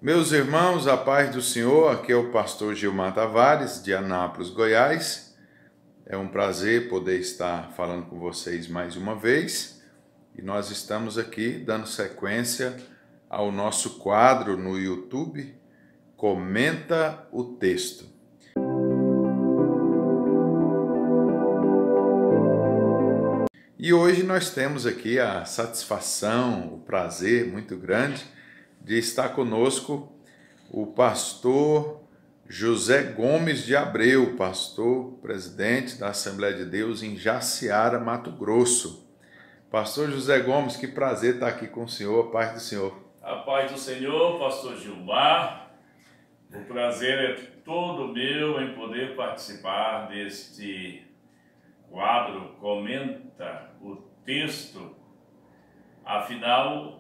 Meus irmãos, a paz do Senhor, aqui é o pastor Gilmar Tavares, de Anápolis, Goiás. É um prazer poder estar falando com vocês mais uma vez. E nós estamos aqui dando sequência ao nosso quadro no YouTube, Comenta o Texto. E hoje nós temos aqui a satisfação, o prazer muito grande de estar conosco o pastor José Gomes de Abreu, pastor presidente da Assembleia de Deus em Jaciara, Mato Grosso. Pastor José Gomes, que prazer estar aqui com o senhor, a paz do senhor. A paz do Senhor, pastor Gilmar. O prazer é todo meu em poder participar deste quadro Comenta o Texto. Afinal,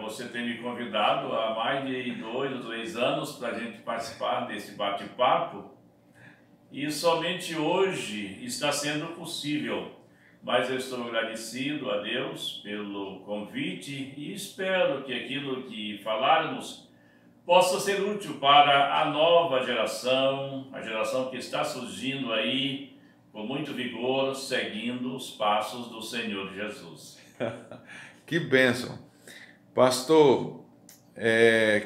você tem me convidado há mais de 2 ou 3 anos para a gente participar desse bate-papo e somente hoje está sendo possível. Mas eu estou agradecido a Deus pelo convite e espero que aquilo que falarmos possa ser útil para a nova geração, a geração que está surgindo aí com muito vigor, seguindo os passos do Senhor Jesus. Que bênção. Pastor,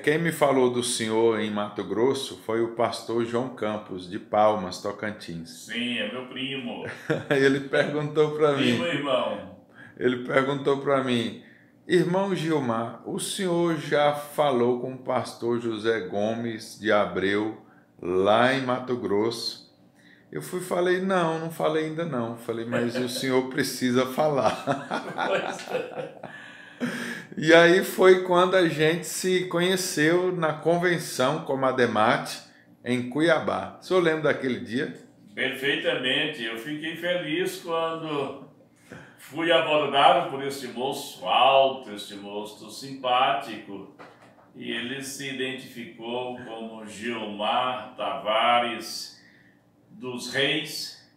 quem me falou do senhor em Mato Grosso foi o pastor João Campos, de Palmas, Tocantins. Sim, é meu primo. Ele perguntou para mim. Primo, irmão. Ele perguntou para mim, irmão Gilmar, o senhor já falou com o pastor José Gomes de Abreu lá em Mato Grosso? Falei, não falei ainda não. Falei, mas o senhor precisa falar. E aí foi quando a gente se conheceu na convenção Comademate, em Cuiabá. O senhor lembra daquele dia? Perfeitamente. Eu fiquei feliz quando fui abordado por este moço alto, este moço simpático. E ele se identificou como Gilmar Tavares dos Reis,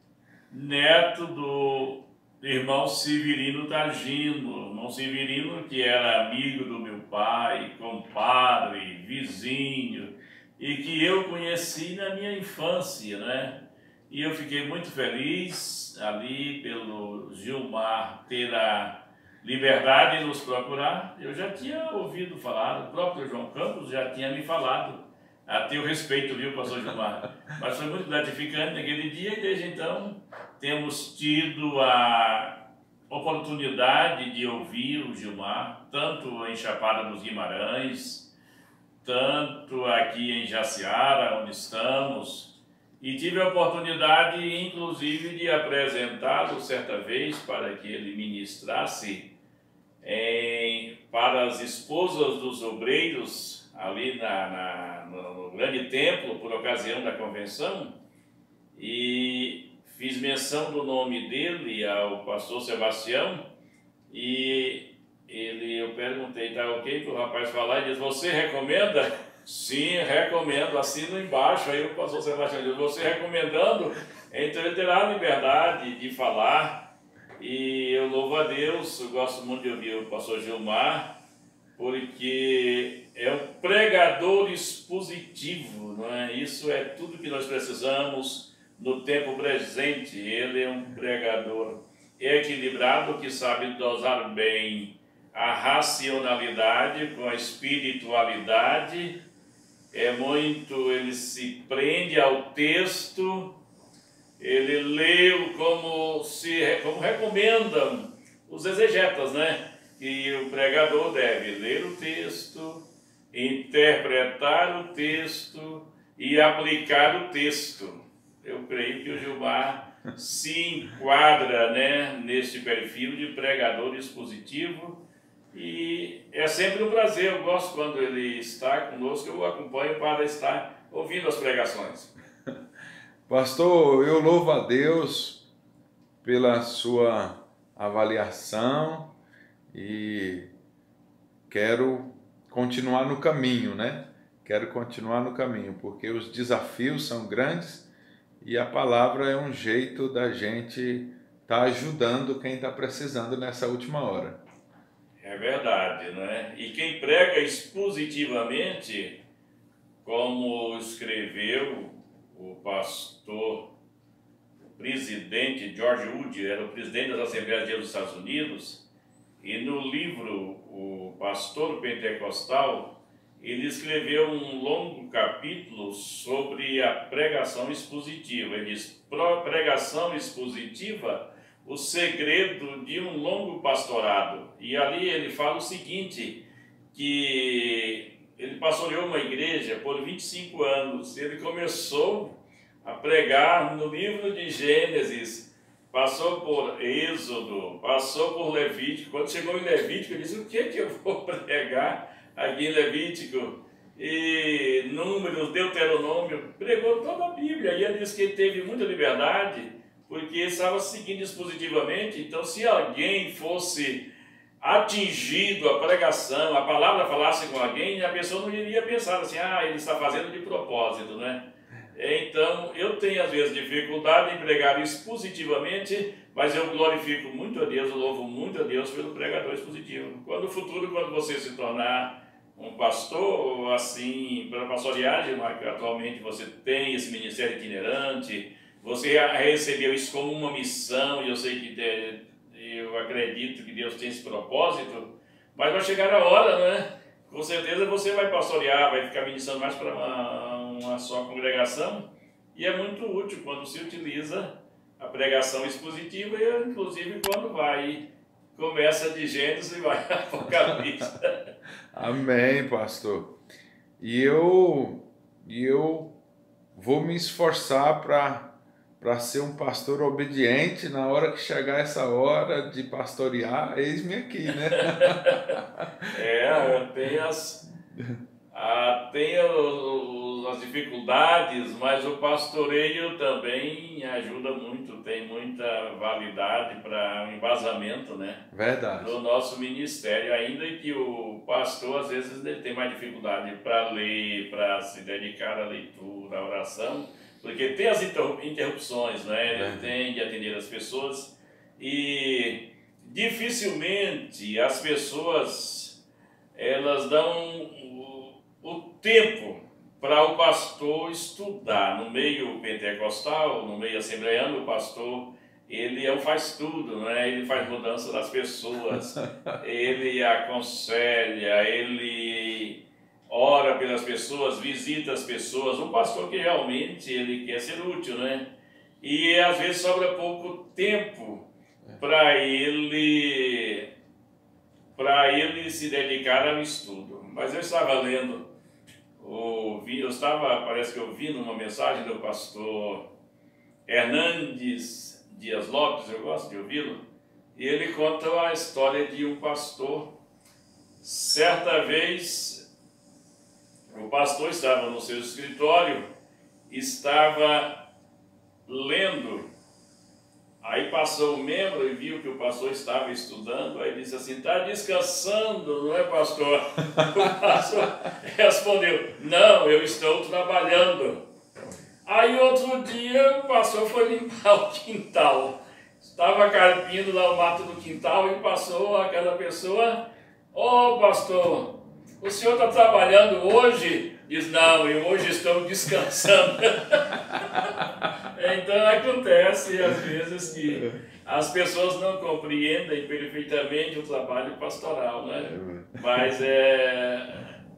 neto do irmão Severino Targino. Irmão Severino, que era amigo do meu pai, compadre, vizinho, e que eu conheci na minha infância, né? E eu fiquei muito feliz ali pelo Gilmar ter a liberdade de nos procurar. Eu já tinha ouvido falar, o próprio João Campos já tinha me falado, a teu respeito, viu, pastor Gilmar? Mas foi muito gratificante naquele dia e desde então temos tido a oportunidade de ouvir o Gilmar, tanto em Chapada dos Guimarães, tanto aqui em Jaciara, onde estamos, e tive a oportunidade, inclusive, de apresentá-lo certa vez para que ele ministrasse para as esposas dos obreiros ali no grande templo, por ocasião da convenção, e fiz menção do nome dele ao pastor Sebastião, e eu perguntei, tá ok para o rapaz falar, ele disse, você recomenda? Sim, recomendo, assino embaixo. Aí o pastor Sebastião disse, você recomendando, então ele terá a liberdade de falar, e eu louvo a Deus. Eu gosto muito de ouvir o pastor Gilmar, porque é um pregador expositivo, não é? Isso é tudo que nós precisamos no tempo presente. Ele é um pregador equilibrado que sabe dosar bem a racionalidade com a espiritualidade. Ele se prende ao texto, ele lê como recomendam os exegetas, né? Que o pregador deve ler o texto, interpretar o texto e aplicar o texto. Eu creio que o Gilmar se enquadra, né, neste perfil de pregador expositivo, e é sempre um prazer. Eu gosto quando ele está conosco, eu o acompanho para estar ouvindo as pregações. Pastor, eu louvo a Deus pela sua avaliação e quero continuar no caminho, né? Quero continuar no caminho, porque os desafios são grandes e a palavra é um jeito da gente estar ajudando quem está precisando nessa última hora. É verdade, né? E quem prega expositivamente, como escreveu o pastor, o presidente George Wood, era o presidente das Assembleias de Deus dos Estados Unidos, e no livro O Pastor Pentecostal, ele escreveu um longo capítulo sobre a pregação expositiva. Ele diz: pregação expositiva, o segredo de um longo pastorado. E ali ele fala o seguinte, que ele pastoreou uma igreja por 25 anos. Ele começou a pregar no livro de Gênesis, passou por Êxodo, passou por Levítico. Quando chegou em Levítico, ele disse: o que é que eu vou pregar aqui em Levítico? E Números, Deuteronômio, pregou toda a Bíblia. E ele disse que ele teve muita liberdade, porque ele estava seguindo expositivamente. Então, se alguém fosse atingido a pregação, a palavra falasse com alguém, a pessoa não iria pensar assim: ah, ele está fazendo de propósito, né? Então, eu tenho às vezes dificuldade em pregar expositivamente, mas eu glorifico muito a Deus, eu louvo muito a Deus pelo pregador expositivo. Quando no futuro, quando você se tornar um pastor, assim, para pastorear, que atualmente você tem esse ministério itinerante, você recebeu isso como uma missão, e eu sei que eu acredito que Deus tem esse propósito, mas vai chegar a hora, né? Com certeza você vai pastorear, vai ficar ministrando mais para uma só congregação, e é muito útil quando se utiliza a pregação expositiva, e inclusive quando começa de Gênesis e vai a Apocalipse. Amém, pastor. E eu vou me esforçar para ser um pastor obediente. Na hora que chegar essa hora de pastorear, eis-me aqui, né? Tem as dificuldades, mas o pastoreio também ajuda muito, tem muita validade para um embasamento, né? Verdade. Do nosso ministério, ainda que o pastor às vezes ele tem mais dificuldade para ler, para se dedicar à leitura, à oração, porque tem as interrupções, né? Ele tem de atender as pessoas, e dificilmente as pessoas elas dão o tempo para o pastor estudar. No meio pentecostal, no meio assembleiano, o pastor ele faz tudo, né? Ele faz mudança das pessoas, ele aconselha, ele ora pelas pessoas, visita as pessoas. Um pastor que realmente ele quer ser útil, né? E às vezes sobra pouco tempo para ele se dedicar ao estudo. Mas eu estava lendo, parece que eu vi numa mensagem do pastor Hernandes Dias Lopes, eu gosto de ouvi-lo, e ele conta a história de um pastor. Certa vez, o pastor estava no seu escritório, estava lendo, aí passou o membro e viu que o pastor estava estudando, aí disse assim: está descansando, não é, pastor? O pastor respondeu: não, eu estou trabalhando. Aí outro dia o pastor foi limpar o quintal, estava carpindo lá o mato do quintal, e passou aquela pessoa: ô pastor, o senhor está trabalhando hoje? Diz: não, eu hoje estou descansando. Então acontece às vezes que as pessoas não compreendem perfeitamente o trabalho pastoral, né? Mas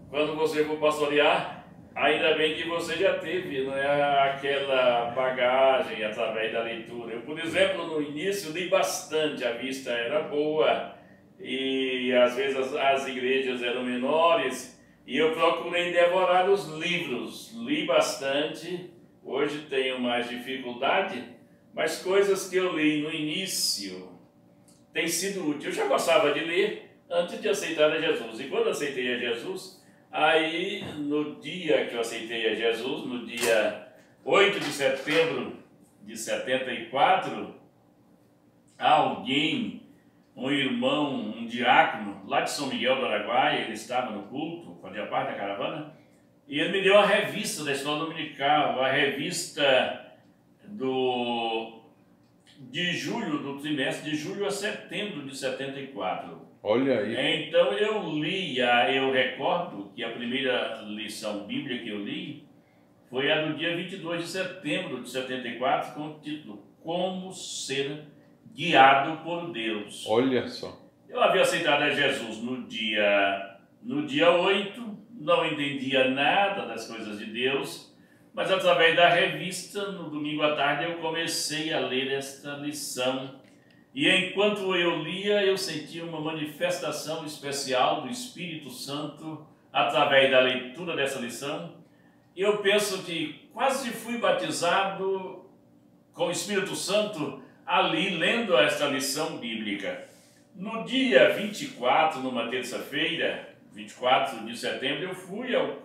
quando você for pastorear, ainda bem que você já teve, né, aquela bagagem através da leitura. Eu, por exemplo, no início li bastante, a vista era boa e às vezes as igrejas eram menores, e eu procurei devorar os livros, li bastante. Hoje tenho mais dificuldade, mas coisas que eu li no início têm sido úteis. Eu já gostava de ler antes de aceitar a Jesus, e quando aceitei a Jesus, aí no dia que eu aceitei a Jesus, no dia 8 de setembro de 74, alguém, um irmão, um diácono, lá de São Miguel do Araguaia, ele estava no culto, fazia parte da caravana, e ele me deu a revista da Escola Dominical, a revista de julho, do trimestre de julho a setembro de 74. Olha aí. Então eu recordo que a primeira lição bíblica que eu li foi a do dia 22 de setembro de 74, com o título Como Ser Guiado por Deus. Olha só. Eu havia aceitado a Jesus no dia 8, não entendia nada das coisas de Deus, mas através da revista, no domingo à tarde, eu comecei a ler esta lição. E enquanto eu lia, eu sentia uma manifestação especial do Espírito Santo através da leitura dessa lição. E eu penso que quase fui batizado com o Espírito Santo ali lendo esta lição bíblica. No dia 24, numa terça-feira, 24 de setembro, eu fui ao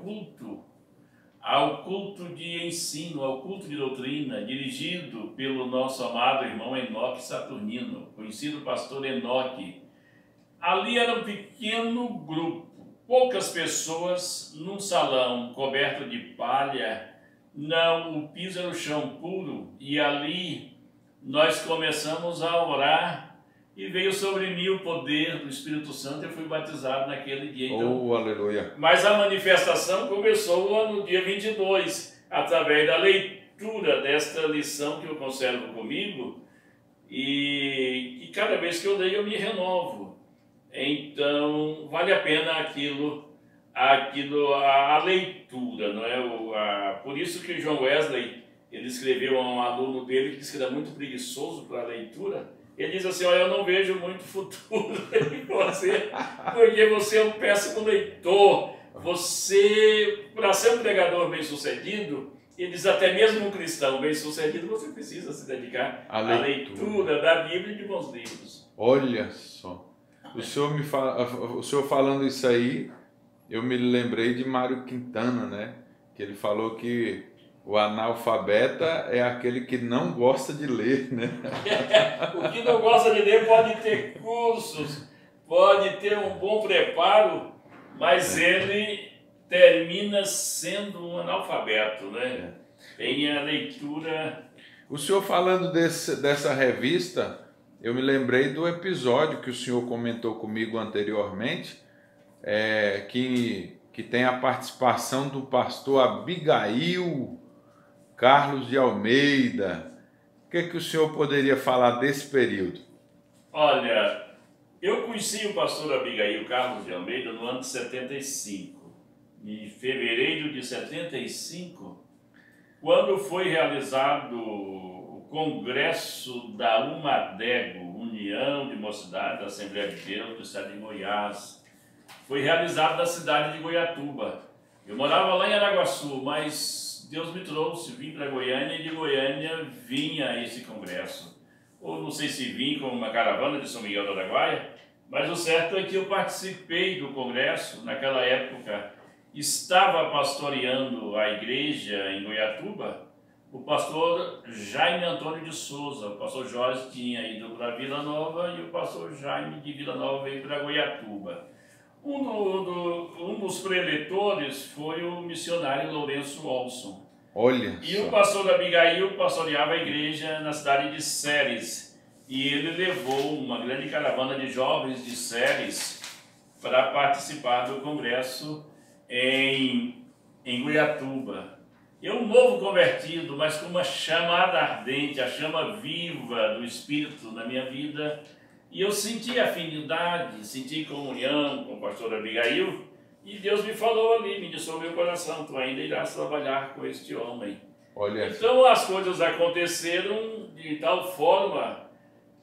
culto de ensino, ao culto de doutrina, dirigido pelo nosso amado irmão Enoque Saturnino, conhecido pastor Enoque. Ali era um pequeno grupo, poucas pessoas, num salão coberto de palha. Não, o piso era o chão puro, e ali nós começamos a orar, e veio sobre mim o poder do Espírito Santo. Eu fui batizado naquele dia. Então, Aleluia. mas a manifestação começou no dia 22, através da leitura desta lição que eu conservo comigo, e cada vez que eu leio eu me renovo. Então, vale a pena a leitura, não é? Por isso que John Wesley, ele escreveu a um aluno dele que disse que era muito preguiçoso para a leitura. Ele diz assim: olha, eu não vejo muito futuro em você, porque você é um péssimo leitor. Você, para ser um pregador bem-sucedido, ele diz, até mesmo um cristão bem-sucedido, você precisa se dedicar à leitura da Bíblia e de bons livros. Olha só. O senhor falando isso aí, eu me lembrei de Mário Quintana, né? Que ele falou que o analfabeta é aquele que não gosta de ler, né? O que não gosta de ler pode ter cursos, pode ter um bom preparo, mas ele termina sendo um analfabeto, né? Tem a leitura... O senhor falando dessa revista, eu me lembrei do episódio que o senhor comentou comigo anteriormente, que tem a participação do pastor Abigail Carlos de Almeida. O que o senhor poderia falar desse período? Olha, eu conheci o pastor Abigail Carlos de Almeida no ano de 75. Em fevereiro de 75, quando foi realizado o congresso da UMADEGO, União de Mocidade da Assembleia de Deus do Estado de Goiás. Foi realizado na cidade de Goiatuba. Eu morava lá em Araguaçu, mas Deus me trouxe, vim para Goiânia, e de Goiânia vim a esse congresso. Ou não sei se vim com uma caravana de São Miguel do Araguaia, mas o certo é que eu participei do congresso. Naquela época estava pastoreando a igreja em Goiatuba o pastor Jaime Antônio de Souza. O pastor Jorge tinha ido para Vila Nova e o pastor Jaime de Vila Nova veio para Goiatuba. Um dos preletores foi o missionário Lourenço Olson. Olha e só. O pastor Abigail pastoreava a igreja na cidade de Séries, e ele levou uma grande caravana de jovens de Séries para participar do congresso em Goiatuba. Eu, um novo convertido, mas com uma chamada ardente, a chama viva do Espírito na minha vida, e eu senti afinidade, senti comunhão com o pastor Abigail, e Deus me falou ali, me disse ao meu coração: tu ainda irás trabalhar com este homem. Olha. Então as coisas aconteceram de tal forma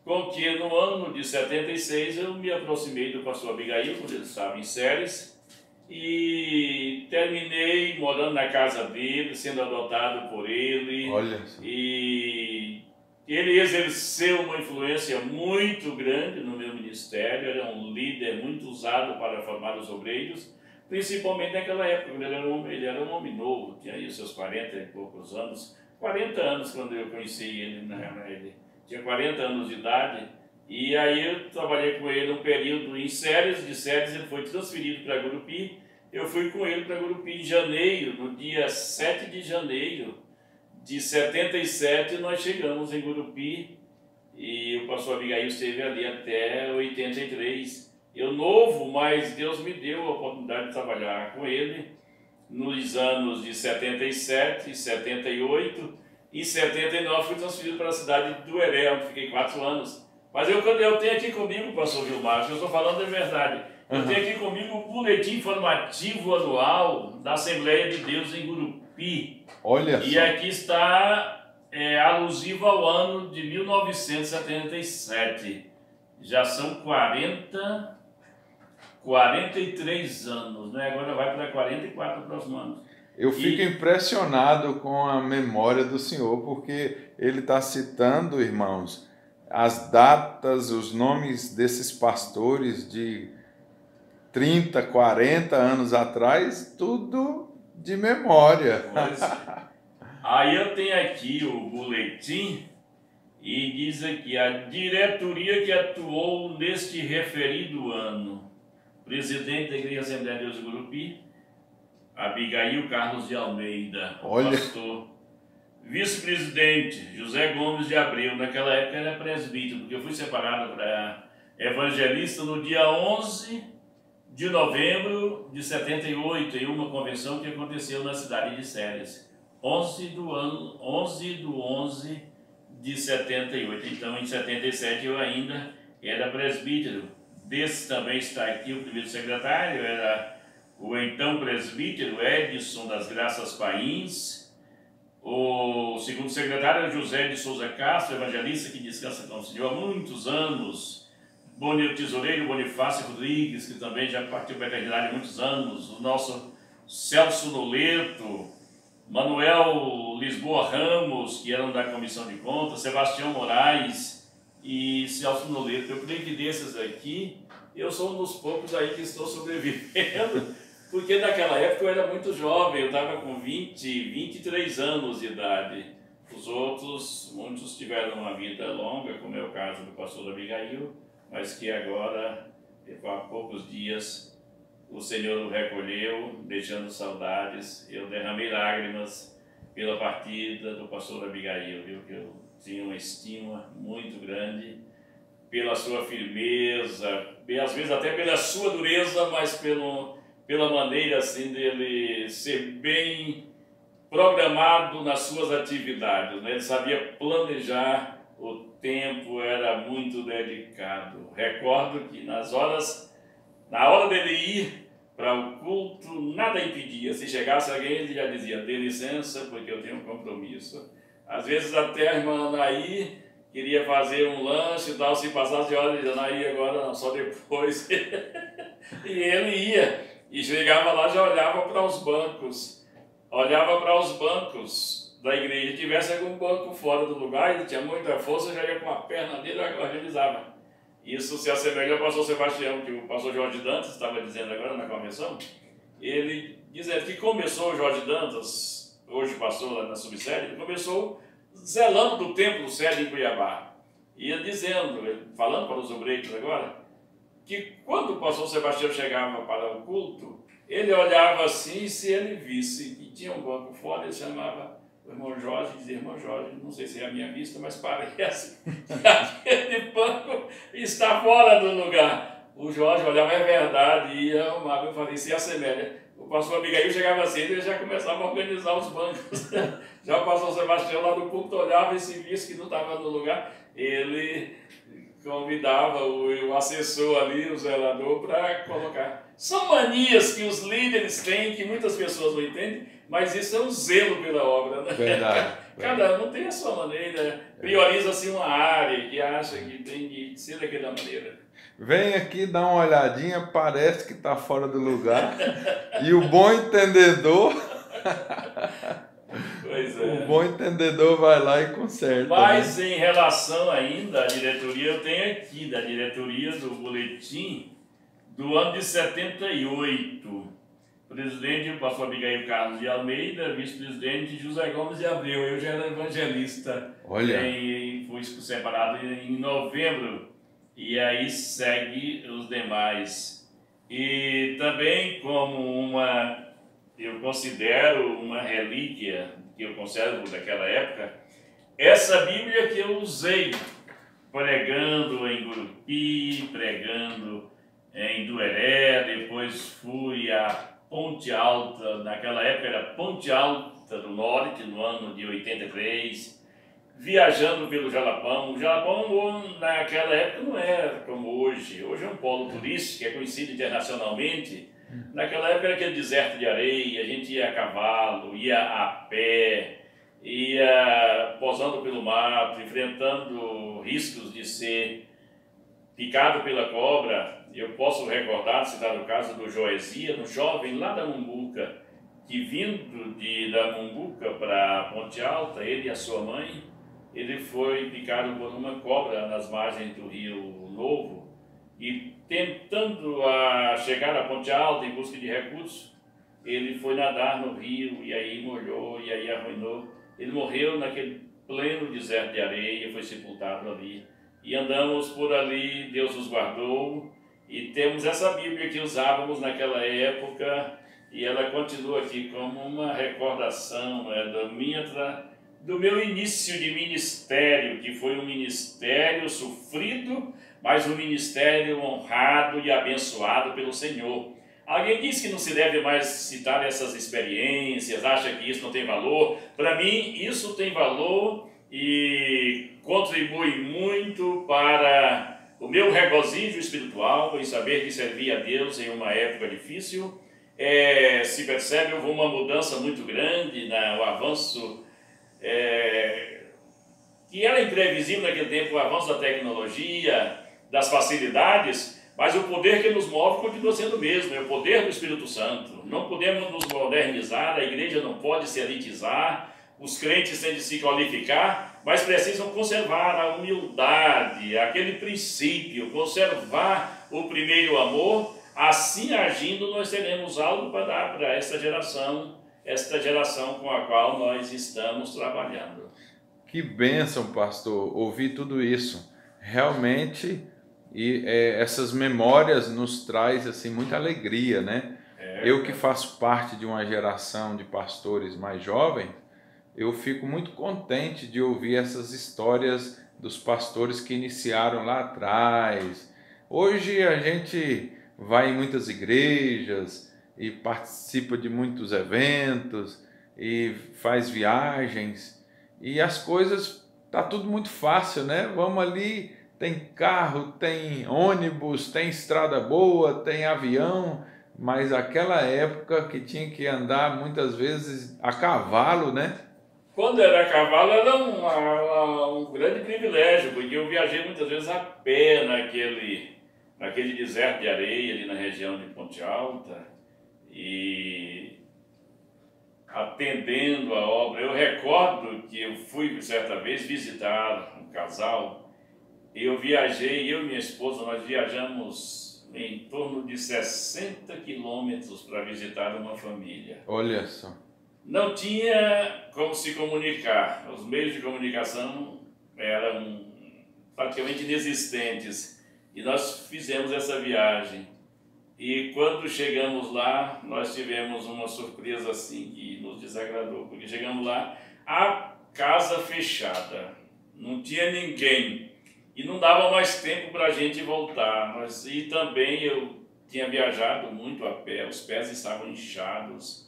com que no ano de 76 eu me aproximei do pastor Abigail, quando ele estava em Séries, e terminei morando na casa dele, sendo adotado por ele. Olha. E ele exerceu uma influência muito grande no meu ministério, era um líder muito usado para formar os obreiros, principalmente naquela época. Ele era um homem novo, tinha aí seus 40 e poucos anos, 40 anos quando eu conheci ele, ele tinha 40 anos de idade, e aí eu trabalhei com ele um período em Séries. De Séries ele foi transferido para Gurupi, eu fui com ele para Gurupi em janeiro, no dia 7 de janeiro de 77, nós chegamos em Gurupi, e o pastor Abigail esteve ali até 83, Eu novo, mas Deus me deu a oportunidade de trabalhar com ele nos anos de 77, 78 e 79. Fui transferido para a cidade do Heré, onde fiquei 4 anos. Mas eu tenho aqui comigo, pastor Vilmar, eu estou falando a verdade. Eu tenho aqui comigo o boletim informativo anual da Assembleia de Deus em Gurupi. Olha e só. aqui está alusivo ao ano de 1977. Já são 43 anos, né? Agora vai para 44 no próximo ano. Eu fico impressionado com a memória do senhor, porque ele está citando, irmãos, as datas, os nomes desses pastores de 30, 40 anos atrás, tudo de memória. Aí eu tenho aqui o boletim e diz aqui: a diretoria que atuou neste referido ano. Presidente da Igreja Assembleia de Deus de Gurupi, Abigail Carlos de Almeida. Olha. Pastor. Vice-presidente, José Gomes de Abreu. Naquela época era presbítero, porque eu fui separado para evangelista no dia 11 de novembro de 78, em uma convenção que aconteceu na cidade de Séries. 11 do 11 de 78. Então, em 77 eu ainda era presbítero. Desse também está aqui o primeiro secretário, era o então presbítero Edson das Graças Pains. O segundo secretário é José de Souza Castro, evangelista que descansa com o Senhor há muitos anos. O tesoureiro Bonifácio Rodrigues, que também já partiu para a eternidade há muitos anos. O nosso Celso Noleto, Manuel Lisboa Ramos, que eram da Comissão de Contas, Sebastião Moraes e Celso Noleto. Eu creio que desses aqui, eu sou um dos poucos aí que estou sobrevivendo, porque naquela época eu era muito jovem, eu estava com 23 anos de idade. Os outros, muitos tiveram uma vida longa, como é o caso do pastor Abigail, mas que agora, há poucos dias, o Senhor o recolheu, deixando saudades. Eu derramei lágrimas pela partida do pastor Abigail, viu? Que eu tinha uma estima muito grande pela sua firmeza, às vezes até pela sua dureza, mas pela maneira assim dele ser bem programado nas suas atividades, né? Ele sabia planejar o tempo, era muito dedicado. Recordo que na hora dele ir para o culto, nada impedia. Se chegasse alguém, ele já dizia: dê licença, porque eu tenho um compromisso. Às vezes até a irmã Anaí queria fazer um lanche e tal, se passasse de hora, ele dizia: Anaí, agora não, só depois. E ele ia, e chegava lá, já olhava para os bancos da igreja. Se tivesse algum banco fora do lugar, ele tinha muita força, já ia com a perna dele e organizava. Isso se assemelha ao pastor Sebastião, que o pastor Jorge Dantas estava dizendo agora na convenção. Ele dizendo que começou o Jorge Dantas, hoje pastor lá na subsede, ele começou zelando do templo sede em Cuiabá. Ia dizendo, falando para os obreiros agora, que quando o pastor Sebastião chegava para o culto, ele olhava assim, e se ele visse que tinha um banco fora, ele chamava o irmão Jorge e dizia: irmão Jorge, não sei se é a minha vista, mas parece que aquele banco está fora do lugar. O Jorge olhava: é verdade, e ia arrumar. Eu falei: se assemelha. O pastor Abigail chegava assim, ele já começava a organizar os bancos. Já o pastor Sebastião lá do púlpito olhava e se visse que não estava no lugar, ele convidava o assessor ali, o zelador, para colocar. São manias que os líderes têm, que muitas pessoas não entendem, mas isso é um zelo pela obra, né? Verdade. Cada um tem a sua maneira, prioriza-se uma área que acha que tem que ser daquela maneira. Vem aqui, dá uma olhadinha, parece que está fora do lugar. E o bom entendedor... Pois é. O bom entendedor vai lá e conserta. Mas né? em relação ainda à diretoria, eu tenho aqui da diretoria do boletim do ano de 78. Presidente, o pastor Abigail Carlos de Almeida, vice-presidente José Gomes de Abreu. Eu já era evangelista. Olha. Fui separado em novembro. E aí segue os demais. E também como eu considero uma relíquia, que eu conservo daquela época, essa Bíblia que eu usei pregando em Gurupi, pregando em Dueré, depois fui a Ponte Alta, naquela época era Ponte Alta do Norte, no ano de 83, viajando pelo Jalapão. O Jalapão naquela época não era como hoje. Hoje é um polo turístico, é conhecido internacionalmente. Naquela época era aquele deserto de areia, a gente ia a cavalo, ia a pé, ia posando pelo mato, enfrentando riscos de ser picado pela cobra. Eu posso recordar, citar o caso do Joesias, um jovem lá da Mumbuca, que vindo da Mumbuca para Ponte Alta, ele e a sua mãe, ele foi picado por uma cobra nas margens do Rio Novo e tentando chegar à Ponte Alta em busca de recursos, ele foi nadar no rio e aí molhou e aí arruinou. Ele morreu naquele pleno deserto de areia, foi sepultado ali. E andamos por ali, Deus nos guardou, e temos essa Bíblia que usávamos naquela época, e ela continua aqui como uma recordação do meu início de ministério, que foi um ministério sofrido, mas um ministério honrado e abençoado pelo Senhor. Alguém diz que não se deve mais citar essas experiências, acha que isso não tem valor. Para mim, isso tem valor e contribui muito para o meu regozijo espiritual em saber que servi a Deus em uma época difícil. Se percebe, houve uma mudança muito grande no avanço, que era imprevisível naquele tempo, o avanço da tecnologia, das facilidades, mas o poder que nos move continua sendo o mesmo, é o poder do Espírito Santo. Não podemos nos modernizar, a igreja não pode se elitizar, os crentes têm de se qualificar, mas precisam conservar a humildade, aquele princípio, conservar o primeiro amor. Assim agindo, nós teremos algo para dar para esta geração com a qual nós estamos trabalhando. Que bênção, pastor, ouvir tudo isso. Realmente, essas memórias nos traz assim muita alegria, né? Eu que faço parte de uma geração de pastores mais jovens, eu fico muito contente de ouvir essas histórias dos pastores que iniciaram lá atrás. Hoje a gente vai em muitas igrejas e participa de muitos eventos e faz viagens e as coisas, tá tudo muito fácil, né? Vamos ali, tem carro, tem ônibus, tem estrada boa, tem avião, mas aquela época que tinha que andar muitas vezes a cavalo, né? Quando era a cavalo era um grande privilégio, porque eu viajei muitas vezes a pé naquele deserto de areia ali na região de Ponte Alta e atendendo a obra. Eu recordo que eu fui certa vez visitar um casal e eu viajei, eu e minha esposa, nós viajamos em torno de 60 quilômetros para visitar uma família. Olha só. Não tinha como se comunicar, os meios de comunicação eram praticamente inexistentes e nós fizemos essa viagem. E quando chegamos lá, nós tivemos uma surpresa assim que nos desagradou, porque chegamos lá, a casa fechada, não tinha ninguém e não dava mais tempo para a gente voltar. E também eu tinha viajado muito a pé, os pés estavam inchados.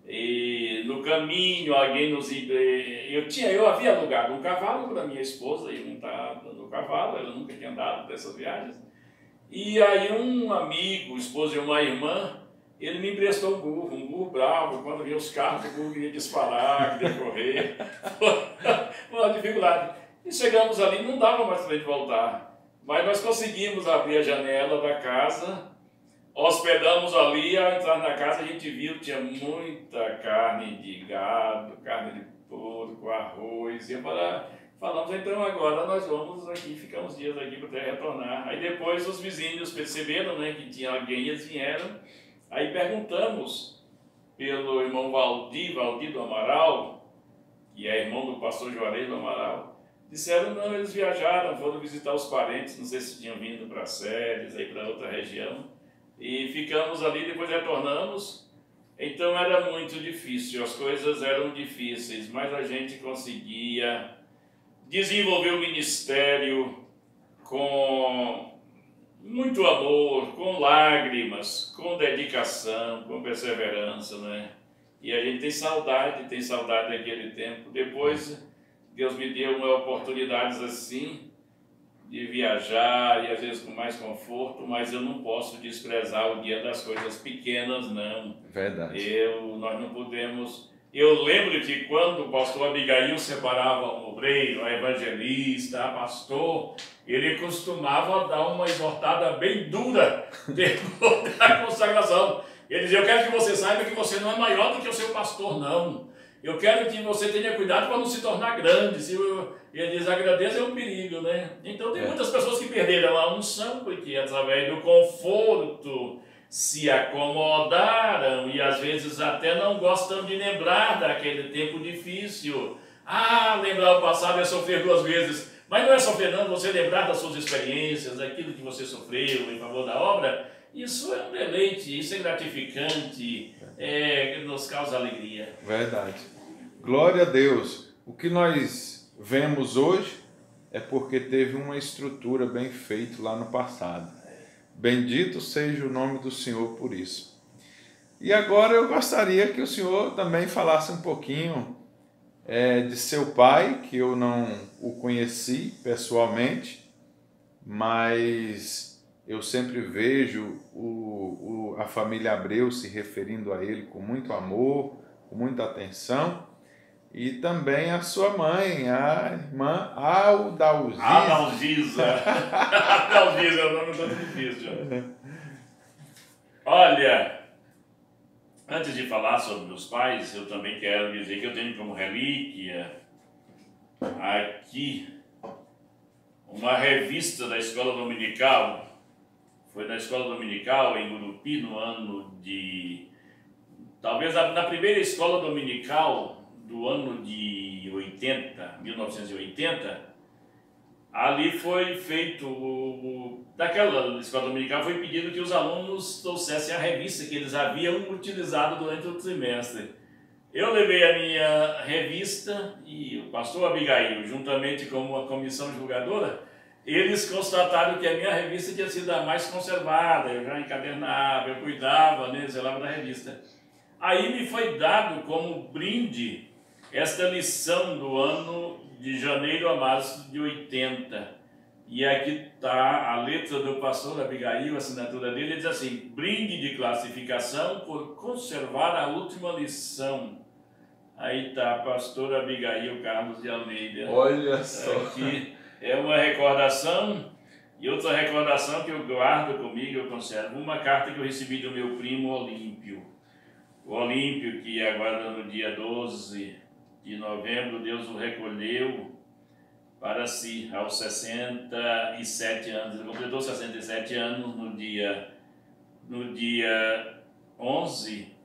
E no caminho alguém eu havia alugado um cavalo para minha esposa e montado no cavalo, ela nunca tinha andado dessas viagens. E aí um amigo, esposa de uma irmã, ele me emprestou um burro bravo, quando vinha os carros o burro queria disparar, queria correr, uma dificuldade. E chegamos ali, não dava mais para a gente voltar, mas nós conseguimos abrir a janela da casa. Hospedamos ali, ao entrar na casa a gente viu, tinha muita carne de gado, carne de porco, arroz, e falamos, então agora nós vamos aqui, ficamos dias aqui para retornar. Aí depois os vizinhos perceberam, né, que tinha alguém e eles vieram, aí perguntamos pelo irmão Valdir do Amaral, que é irmão do pastor Juarez do Amaral, disseram não, eles viajaram, foram visitar os parentes, não sei se tinham vindo para Séries, aí para outra região, e ficamos ali, depois retornamos. Então era muito difícil, as coisas eram difíceis, mas a gente conseguia desenvolver o ministério com muito amor, com lágrimas, com dedicação, com perseverança, né? E a gente tem saudade daquele tempo. Depois, Deus me deu uma oportunidades assim, de viajar e às vezes com mais conforto, mas eu não posso desprezar o dia das coisas pequenas, não. Verdade. Nós não podemos... Eu lembro que quando o pastor Abigail separava um obreiro, um evangelista, pastor, ele costumava dar uma exortada bem dura depois da consagração. Ele dizia: eu quero que você saiba que você não é maior do que o seu pastor, não. Eu quero que você tenha cuidado para não se tornar grande. Ele diz: a grandeza é um perigo, né? Então tem muitas pessoas que perderam a unção porque através do conforto se acomodaram e às vezes até não gostam de lembrar daquele tempo difícil. Lembrar o passado é sofrer 2 vezes. Mas não é sofrer não, você lembrar das suas experiências, daquilo que você sofreu em favor da obra. Isso é um deleite, isso é gratificante, nos causa alegria. Verdade. Glória a Deus. O que nós vemos hoje é porque teve uma estrutura bem feita lá no passado. Bendito seja o nome do Senhor por isso. E agora eu gostaria que o Senhor também falasse um pouquinho de seu pai, que eu não o conheci pessoalmente, mas eu sempre vejo a família Abreu se referindo a ele com muito amor, com muita atenção, e também a sua mãe, a irmã Aldalgisa. Aldalgisa. Aldalgisa é o nome todo difícil. Olha, antes de falar sobre meus pais, eu também quero dizer que eu tenho como relíquia aqui uma revista da escola dominical. Foi na escola dominical em Gurupi no ano de... Talvez na primeira escola dominical do ano de 1980, ali foi feito, daquela escola dominical foi pedido que os alunos trouxessem a revista que eles haviam utilizado durante o trimestre. Eu levei a minha revista e o pastor Abigail, juntamente com uma comissão julgadora, eles constataram que a minha revista tinha sido a mais conservada, eu já encadernava, eu cuidava, né, zelava da revista. Aí me foi dado como brinde esta lição do ano de janeiro a março de 80. E aqui está a letra do pastor Abigail, a assinatura dele, diz assim: brinde de classificação por conservar a última lição. Aí está a pastora Abigail Carlos de Almeida. Olha só. Aqui é uma recordação, e outra recordação que eu guardo comigo, eu conservo. Uma carta que eu recebi do meu primo Olímpio. O Olímpio, que agora no dia 12 de novembro, Deus o recolheu para si, aos 67 anos. Ele completou 67 anos no dia 11,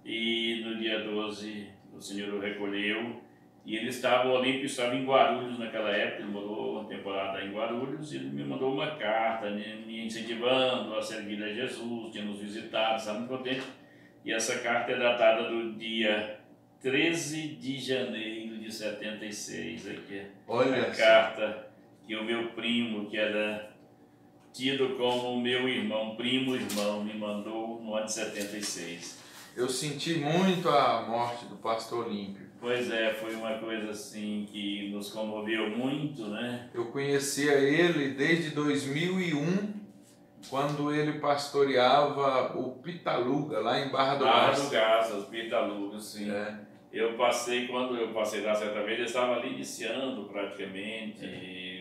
e no dia 12 o Senhor o recolheu. E o Olímpio estava em Guarulhos naquela época, ele morou uma temporada em Guarulhos, e ele me mandou uma carta, me incentivando a servir a Jesus, tinha nos visitado, estava muito contente. E essa carta é datada do dia 13 de janeiro de 76. Aqui é a carta que o meu primo, que era tido como meu irmão, primo-irmão, me mandou no ano de 76. Eu senti muito a morte do pastor Olímpio. Pois é, foi uma coisa assim que nos comoveu muito, né? Eu conhecia ele desde 2001, quando ele pastoreava o Pitaluga, lá em Barra do Garças. Barra do Garças, Pitaluga, sim. Quando eu passei lá certa vez, ele estava ali iniciando praticamente,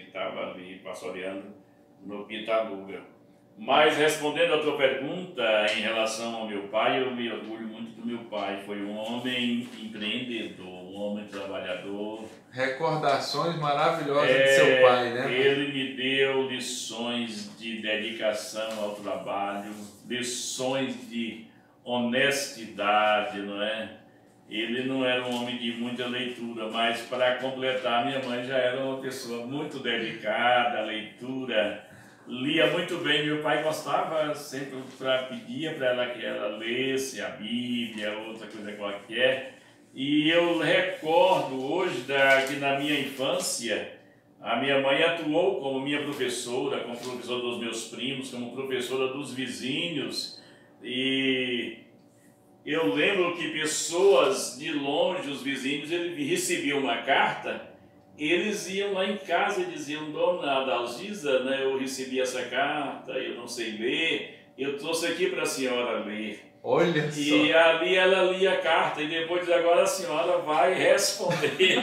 estava ali pastoreando no Pitaluga. Mas respondendo a tua pergunta em relação ao meu pai, eu me orgulho muito do meu pai. Foi um homem empreendedor, um homem trabalhador. Recordações maravilhosas de seu pai, né? Ele me deu lições de dedicação ao trabalho, lições de honestidade, não é? Ele não era um homem de muita leitura, mas para completar, minha mãe já era uma pessoa muito dedicada à leitura. Lia muito bem, meu pai gostava, sempre pedia para ela que ela lesse a Bíblia, outra coisa qualquer. E eu recordo hoje que na minha infância, A minha mãe atuou como minha professora, como professora dos meus primos, como professora dos vizinhos. E eu lembro que pessoas de longe, os vizinhos, eles recebiam uma carta, eles iam lá em casa e diziam: Dona Adalgisa, né, eu recebi essa carta, eu não sei ler, eu trouxe aqui para a senhora ler. Olha só. E ali ela lia a carta e depois agora a senhora vai responder,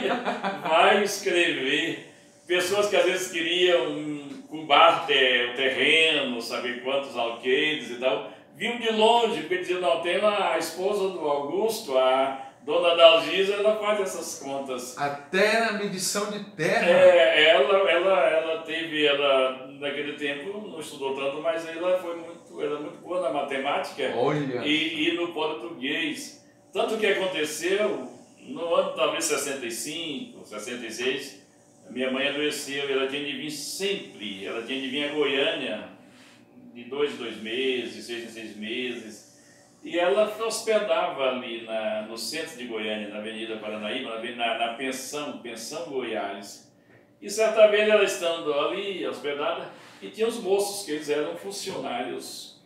vai escrever. Pessoas que às vezes queriam cubar o terreno, saber quantos alqueires e tal, vinham de longe, porque diziam: não, tem a esposa do Augusto, a Dona Adalgisa, ela faz essas contas. Até na medição de terra. Ela naquele tempo não estudou tanto, mas ela era muito boa na matemática. Olha. E no português. Tanto que aconteceu no ano talvez 65, 66, a minha mãe adoeceu, ela tinha de vir sempre, ela tinha de vir a Goiânia de 2 em 2 meses, 6 em 6 meses. E ela hospedava ali no centro de Goiânia, na Avenida Paranaíba, na Pensão Goiás. E certa vez ela estando ali, hospedada, e tinha os moços, que eles eram funcionários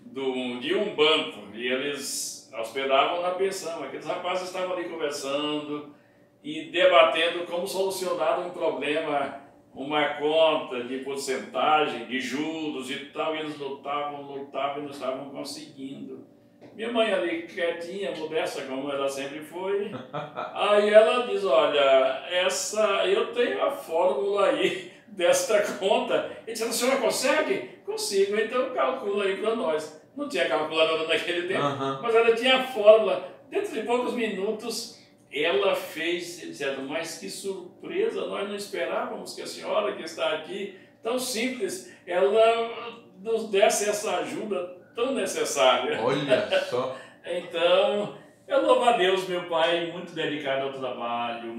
de um banco, e eles hospedavam na pensão. Aqueles rapazes estavam ali conversando e debatendo como solucionar um problema, uma conta de porcentagem, de juros e tal, e eles lutavam e não estavam conseguindo. Minha mãe ali quietinha, modesta como ela sempre foi, aí ela diz: olha, eu tenho a fórmula aí desta conta. Ele disse: a senhora consegue? Consigo, então calcula aí para nós. Não tinha calculadora naquele tempo, mas ela tinha a fórmula. Dentro de poucos minutos ela fez, dizendo: mas que surpresa, nós não esperávamos que a senhora que está aqui, tão simples, ela nos desse essa ajuda tão necessária. Olha só. Então, eu louvo a Deus, meu pai muito dedicado ao trabalho,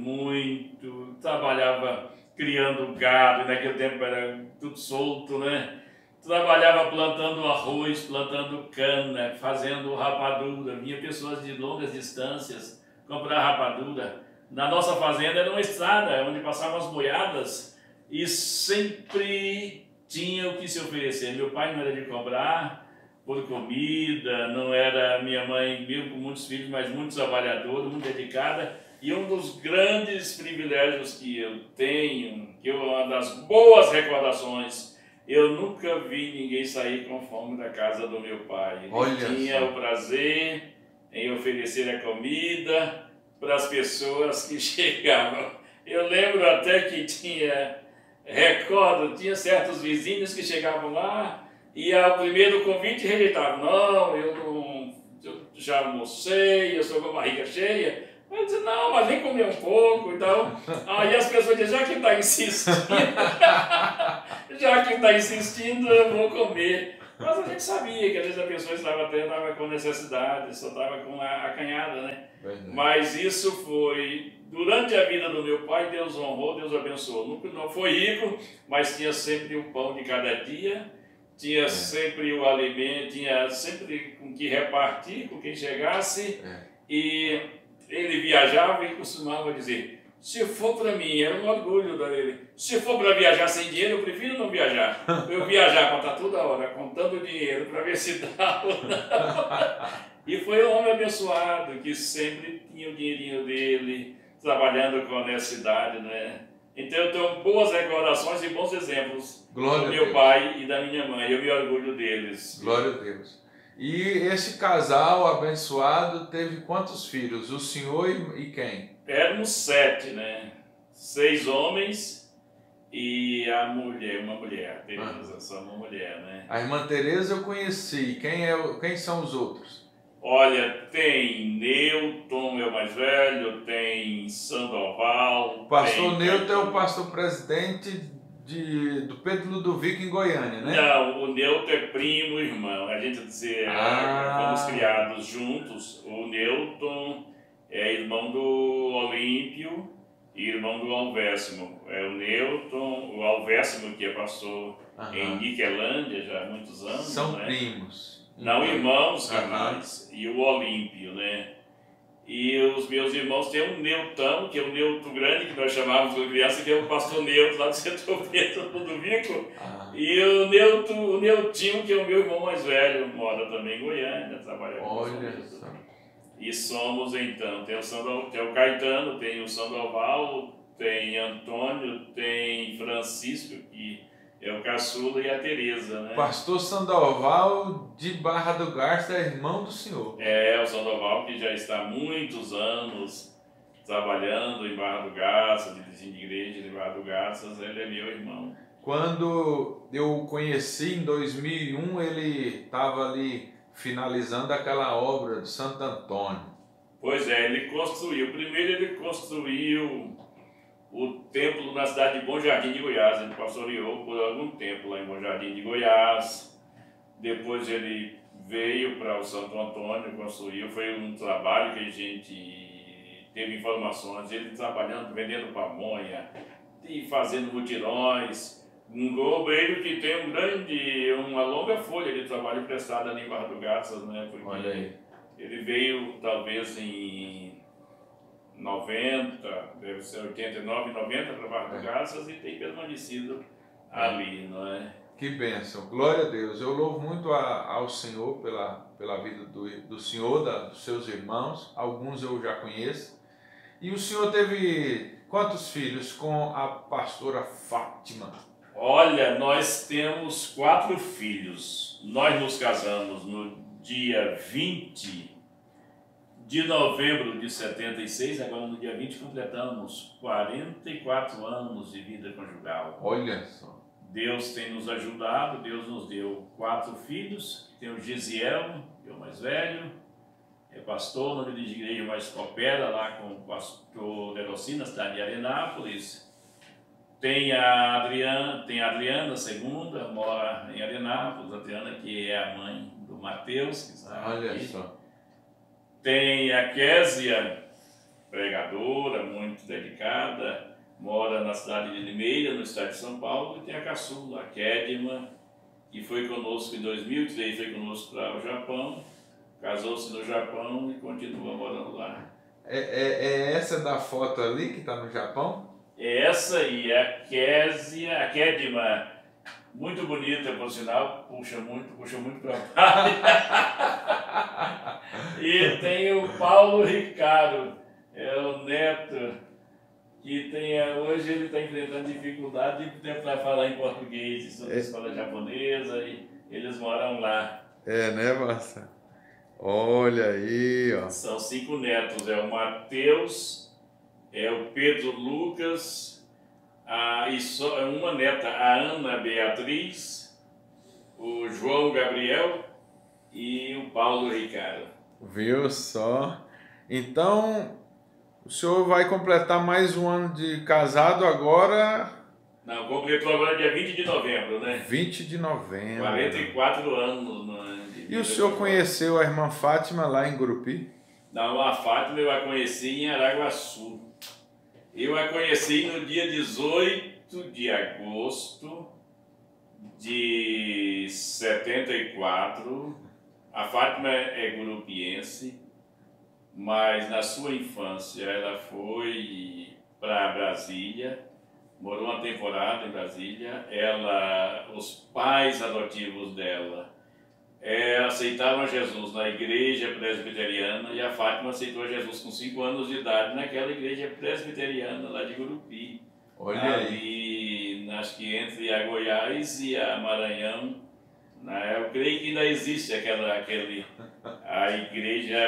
trabalhava criando gado, e naquele tempo era tudo solto, né? Trabalhava plantando arroz, plantando cana, fazendo rapadura, vinha pessoas de longas distâncias comprar rapadura. Na nossa fazenda era uma estrada, onde passavam as boiadas, e sempre tinha o que se oferecer. Meu pai não era de cobrar por comida, não era. Minha mãe, mesmo com muitos filhos, mas muito trabalhadora, muito dedicada. E um dos grandes privilégios que eu tenho, uma das boas recordações, eu nunca vi ninguém sair com fome da casa do meu pai. Ele tinha o prazer em oferecer a comida para as pessoas que chegavam. Eu lembro até que tinha certos vizinhos que chegavam lá, e ao primeiro convite rejeitavam: não, eu já almocei, eu estou com a barriga cheia. Eu disse: não, mas vem comer um pouco. Então, aí as pessoas dizem: já que está insistindo, eu vou comer. Mas a gente sabia que às vezes a pessoa estava com necessidade, só estava com a acanhada, né? Mas isso foi, durante a vida do meu pai, Deus honrou, Deus abençoou. Não foi rico, mas tinha sempre o pão de cada dia, tinha sempre o alimento, tinha sempre com que repartir com quem chegasse. E ele viajava e costumava dizer: se for para mim, era um orgulho dele, se for para viajar sem dinheiro, eu prefiro não viajar. Eu viajar para estar toda hora contando dinheiro para ver se dá ou não. E foi um homem abençoado, que sempre tinha o dinheirinho dele, trabalhando com honestidade, né? Então eu tenho boas recordações e bons exemplos do meu pai e da minha mãe. Eu me orgulho deles. Glória a Deus. E esse casal abençoado teve quantos filhos? O senhor e quem? Éramos 7, né? 6 homens e uma mulher. Teresa, só uma mulher, né? A irmã Teresa eu conheci. Quem são os outros? Olha, tem Newton, é o mais velho, tem Sandoval. O pastor Newton é o pastor presidente do Pedro Ludovico em Goiânia, né? Não, o Newton é primo, irmão. A gente fomos criados juntos. O Newton é irmão do Olímpio e irmão do Alvérsimo. É o Newton, o Alvérsimo, que é pastor em Niquelândia já há muitos anos. São né? primos. Não, irmãos, irmãs. E o Olímpio, né? E os meus irmãos têm um Neutão, que é um Neuto grande, que nós chamávamos de criança, que é o pastor Neuto lá do setor preto do Vico. E o Neutinho, que é o meu irmão mais velho, mora também em Goiânia, trabalha com Olha só. E somos então, tem o Caetano, tem o Sandoval, tem Antônio, tem Francisco, que é o caçula, e a Tereza, né? Pastor Sandoval de Barra do Garça é irmão do senhor. É, o Sandoval, que já está há muitos anos trabalhando em Barra do Garças, dirigindo igreja de Barra do Garças, ele é meu irmão. Quando eu o conheci em 2001, ele estava ali finalizando aquela obra de Santo Antônio. Pois é, ele construiu. Primeiro ele construiu o templo na cidade de Bom Jardim de Goiás. Ele pastoreou por algum tempo lá em Bom Jardim de Goiás. Depois ele veio para o Santo Antônio, construiu. Foi um trabalho que a gente teve informações. Ele trabalhando, vendendo pamonha e fazendo mutirões. Um obreiro que tem uma longa folha de trabalho prestado ali em Barra do Garças, né? Porque olha aí. Ele veio talvez em 90, deve ser 89, 90 para Barra do Garças e tem permanecido ali, não é? Que bênção, glória a Deus. Eu louvo muito ao Senhor pela vida do Senhor, dos seus irmãos, alguns eu já conheço. E o Senhor teve quantos filhos com a pastora Fátima? Olha, nós temos 4 filhos. Nós nos casamos no dia 20 de novembro de 76, agora no dia 20 completamos 44 anos de vida conjugal. Olha só. Deus tem nos ajudado, Deus nos deu 4 filhos. Tem o Gisiel, que é o mais velho, é pastor, não dirige igreja, mas coopera lá com o pastor Deroci, na cidade de Arenápolis. Tem a Adriana, segunda, mora em Arenápolis, a Adriana, que é a mãe do Mateus, que está olha aqui. Só. Tem a Késia, pregadora, muito dedicada, mora na cidade de Limeira, no estado de São Paulo. E tem a caçula, a Kedma, que foi conosco em 2003, foi conosco para o Japão, casou-se no Japão e continua morando lá. É essa da foto ali que está no Japão? Essa aí, a Késia, a Kedma, muito bonita, por sinal, puxa muito para baixo. E tem o Paulo Ricardo, é o neto, que hoje ele está enfrentando dificuldade de tentar falar em português, estudando na escola japonesa, e eles moram lá. É, né, Massa? Olha aí, ó. São 5 netos, é o Mateus, é o Pedro Lucas, e só uma neta, a Ana Beatriz, o João Gabriel e o Paulo Ricardo. Viu só? Então, o senhor vai completar mais um ano de casado agora? Não, completou agora dia 20 de novembro, né? 20 de novembro. 44 anos. Né, e o senhor conheceu a irmã Fátima lá em Gurupi? Não, a Fátima eu a conheci em Araguaçu. Eu a conheci no dia 18 de agosto de 74. A Fátima é gurupiense, mas na sua infância ela foi para Brasília, morou uma temporada em Brasília. Os pais adotivos dela aceitaram Jesus na igreja presbiteriana, e a Fátima aceitou Jesus com 5 anos de idade naquela igreja presbiteriana lá de Gurupi. Olha ali, acho que entre a Goiás e a Maranhão, eu creio que ainda existe a igreja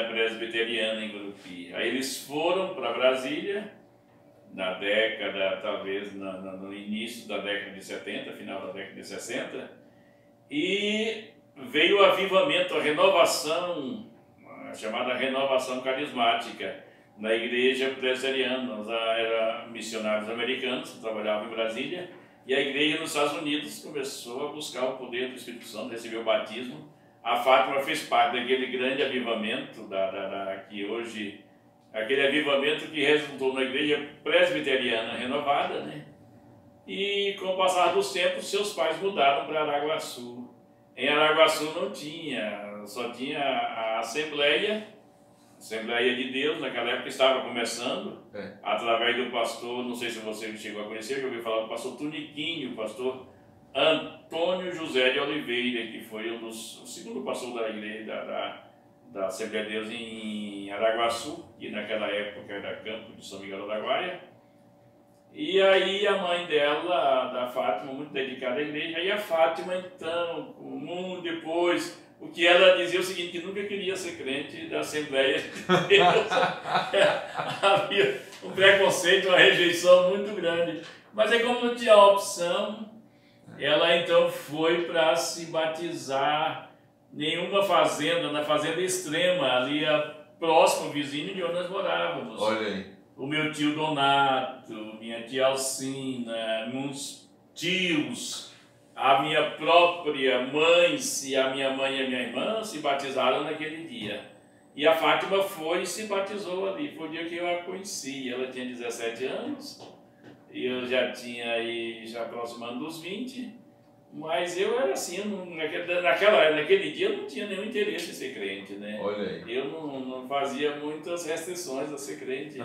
presbiteriana em Gurupi. Aí eles foram para Brasília na década, talvez no início da década de 70, final da década de 60, e veio o avivamento, a renovação, a chamada renovação carismática na igreja presbiteriana. Eram missionários americanos que trabalhavam em Brasília, e a igreja nos Estados Unidos começou a buscar o poder do Espírito Santo, recebeu o batismo. A Fátima fez parte daquele grande avivamento, que hoje, aquele avivamento que resultou na igreja presbiteriana renovada, né? E com o passar dos tempos, seus pais mudaram para Araguaçu. Em Araguaçu não tinha, só tinha a Assembleia, Assembleia de Deus, naquela época estava começando, através do pastor, não sei se você chegou a conhecer, eu ouvi falar do pastor Tuniquinho, o pastor Antônio José de Oliveira, que foi o segundo pastor da igreja da Assembleia de Deus em Araguaçu, que naquela época era campo de São Miguel do Araguaia. E aí a mãe dela, da Fátima, muito dedicada à igreja, e a Fátima então, depois, o que ela dizia é o seguinte, que nunca queria ser crente da Assembleia de Deus. Havia um preconceito, uma rejeição muito grande. Mas aí como não tinha opção, ela então foi para se batizar nenhuma fazenda, na fazenda extrema, ali próximo, vizinho de onde nós morávamos. Olha aí. O meu tio Donato, minha tia Alcina, meus tios, a minha própria mãe, a minha mãe e a minha irmã se batizaram naquele dia. E a Fátima foi e se batizou ali. Foi o dia que eu a conheci. Ela tinha 17 anos e eu já tinha aí, já aproximando dos 20. Mas eu era assim, naquele dia eu não tinha nenhum interesse em ser crente, né? Olha aí. Eu não fazia muitas restrições a ser crente.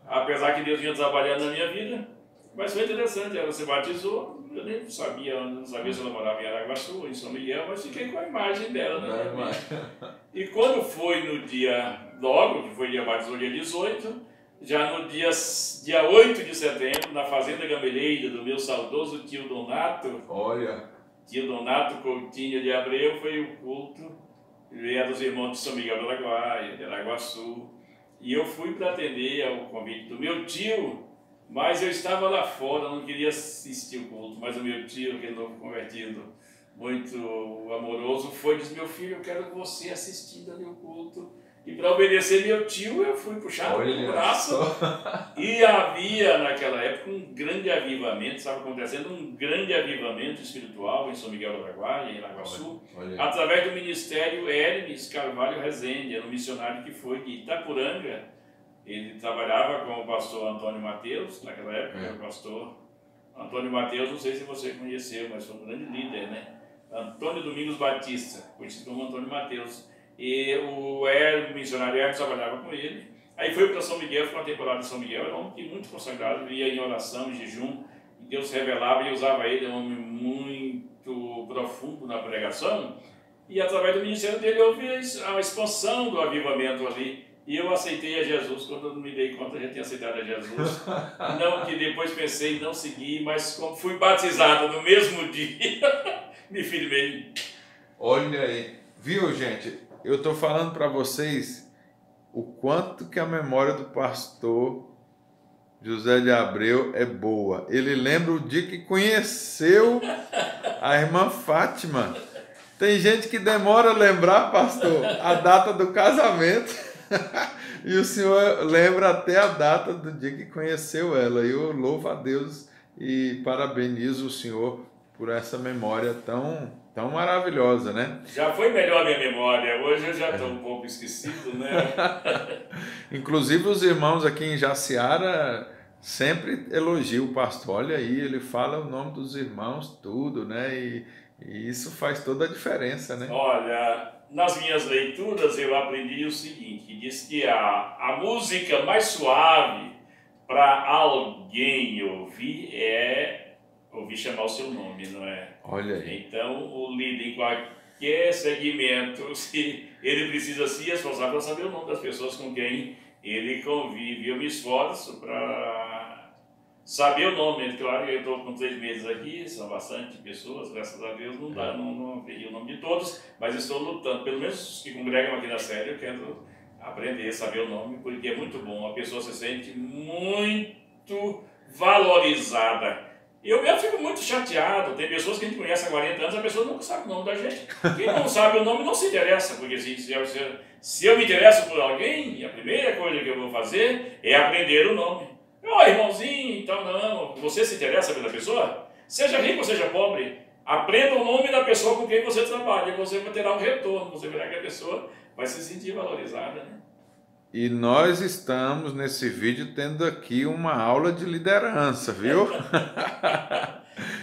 Apesar que Deus vinha trabalhando na minha vida. Mas foi interessante, ela se batizou, eu nem sabia, não sabia se ela morava em Araguaçu ou em São Miguel, mas fiquei com a imagem dela na minha vida. E quando foi no dia, logo, que foi dia batizou dia 18, já no dia 8 de setembro, na Fazenda Gameleira, do meu saudoso tio Donato, tio Donato Coutinho de Abreu, foi o culto, ele era dos irmãos de São Miguel do Araguaia, de Araguaçu, e eu fui para atender ao convite do meu tio, mas eu estava lá fora, não queria assistir o culto, mas o meu tio, aquele novo convertido, muito amoroso, foi e disse, meu filho, eu quero você assistindo ali o culto. E para obedecer meu tio, eu fui puxado pelo braço. E havia, naquela época, um grande avivamento, estava acontecendo um grande avivamento espiritual em São Miguel do Araguaia, em Araguaçu, através do ministério Hermes Carvalho Rezende, era um missionário que foi de Itapuranga. Ele trabalhava com o pastor Antônio Mateus, naquela época, era o pastor Antônio Mateus, não sei se você conheceu, mas foi um grande líder, né? Antônio Domingos Batista, conhecido como Antônio Mateus. E o missionário Hermes trabalhava com ele. Aí foi para São Miguel, foi uma temporada de São Miguel, era um homem muito consagrado, ia em oração, em jejum, e Deus revelava e usava ele, um homem muito profundo na pregação. E através do ministério dele houve a expansão do avivamento ali. E eu aceitei a Jesus, quando eu me dei conta, eu já tinha aceitado a Jesus. Não que depois pensei em não seguir, mas como fui batizado no mesmo dia, me firmei. Olha aí, viu, gente? Eu estou falando para vocês o quanto que a memória do pastor José de Abreu é boa. Ele lembra o dia que conheceu a irmã Fátima. Tem gente que demora a lembrar, pastor, a data do casamento. E o senhor lembra até a data do dia que conheceu ela. E eu louvo a Deus e parabenizo o senhor por essa memória tão maravilhosa, né? Já foi melhor a minha memória, hoje eu já estou um pouco esquecido, né? Inclusive os irmãos aqui em Jaciara sempre elogiam o pastor. Olha aí, ele fala o nome dos irmãos, tudo, né? E isso faz toda a diferença, né? Olha, nas minhas leituras eu aprendi o seguinte, que diz que a música mais suave para alguém ouvir é ouvir chamar o seu nome, não é? Olha aí. Então, o líder em qualquer segmento, se ele precisa se esforçar para saber o nome das pessoas com quem ele convive. Eu me esforço para saber o nome. Claro, eu estou com 3 meses aqui, são bastante pessoas, graças a Deus não dá, não peguei o nome de todos, mas estou lutando, pelo menos os que congregam aqui na série, eu quero aprender a saber o nome, porque é muito bom, a pessoa se sente muito valorizada. Eu mesmo fico muito chateado, tem pessoas que a gente conhece há 40 anos, a pessoa não sabe o nome da gente. Quem não sabe o nome não se interessa, porque se eu me interesso por alguém, a primeira coisa que eu vou fazer é aprender o nome. Irmãozinho, então não, você se interessa pela pessoa? Seja rico ou seja pobre, aprenda o nome da pessoa com quem você trabalha, e você vai ter um retorno, você verá que a pessoa vai se sentir valorizada, né? E nós estamos nesse vídeo tendo aqui uma aula de liderança, viu?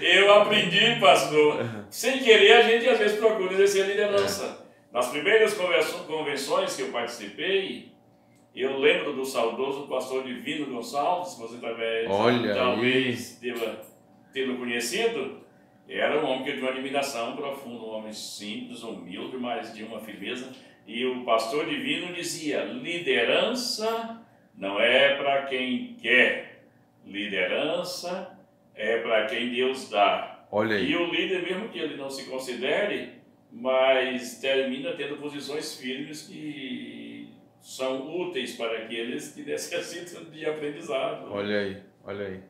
Eu aprendi, pastor. Sem querer, a gente às vezes procura exercer liderança. Nas primeiras convenções que eu participei, eu lembro do saudoso pastor Divino Gonçalves, você talvez deva tê-lo conhecido. Era um homem que tinha uma admiração profunda, um homem simples, humilde, mas de uma firmeza. E o pastor Divino dizia: liderança não é para quem quer, liderança é para quem Deus dá. Olha aí. E o líder, mesmo que ele não se considere, mas termina tendo posições firmes que são úteis para aqueles que necessitam de aprendizado. Olha aí, olha aí.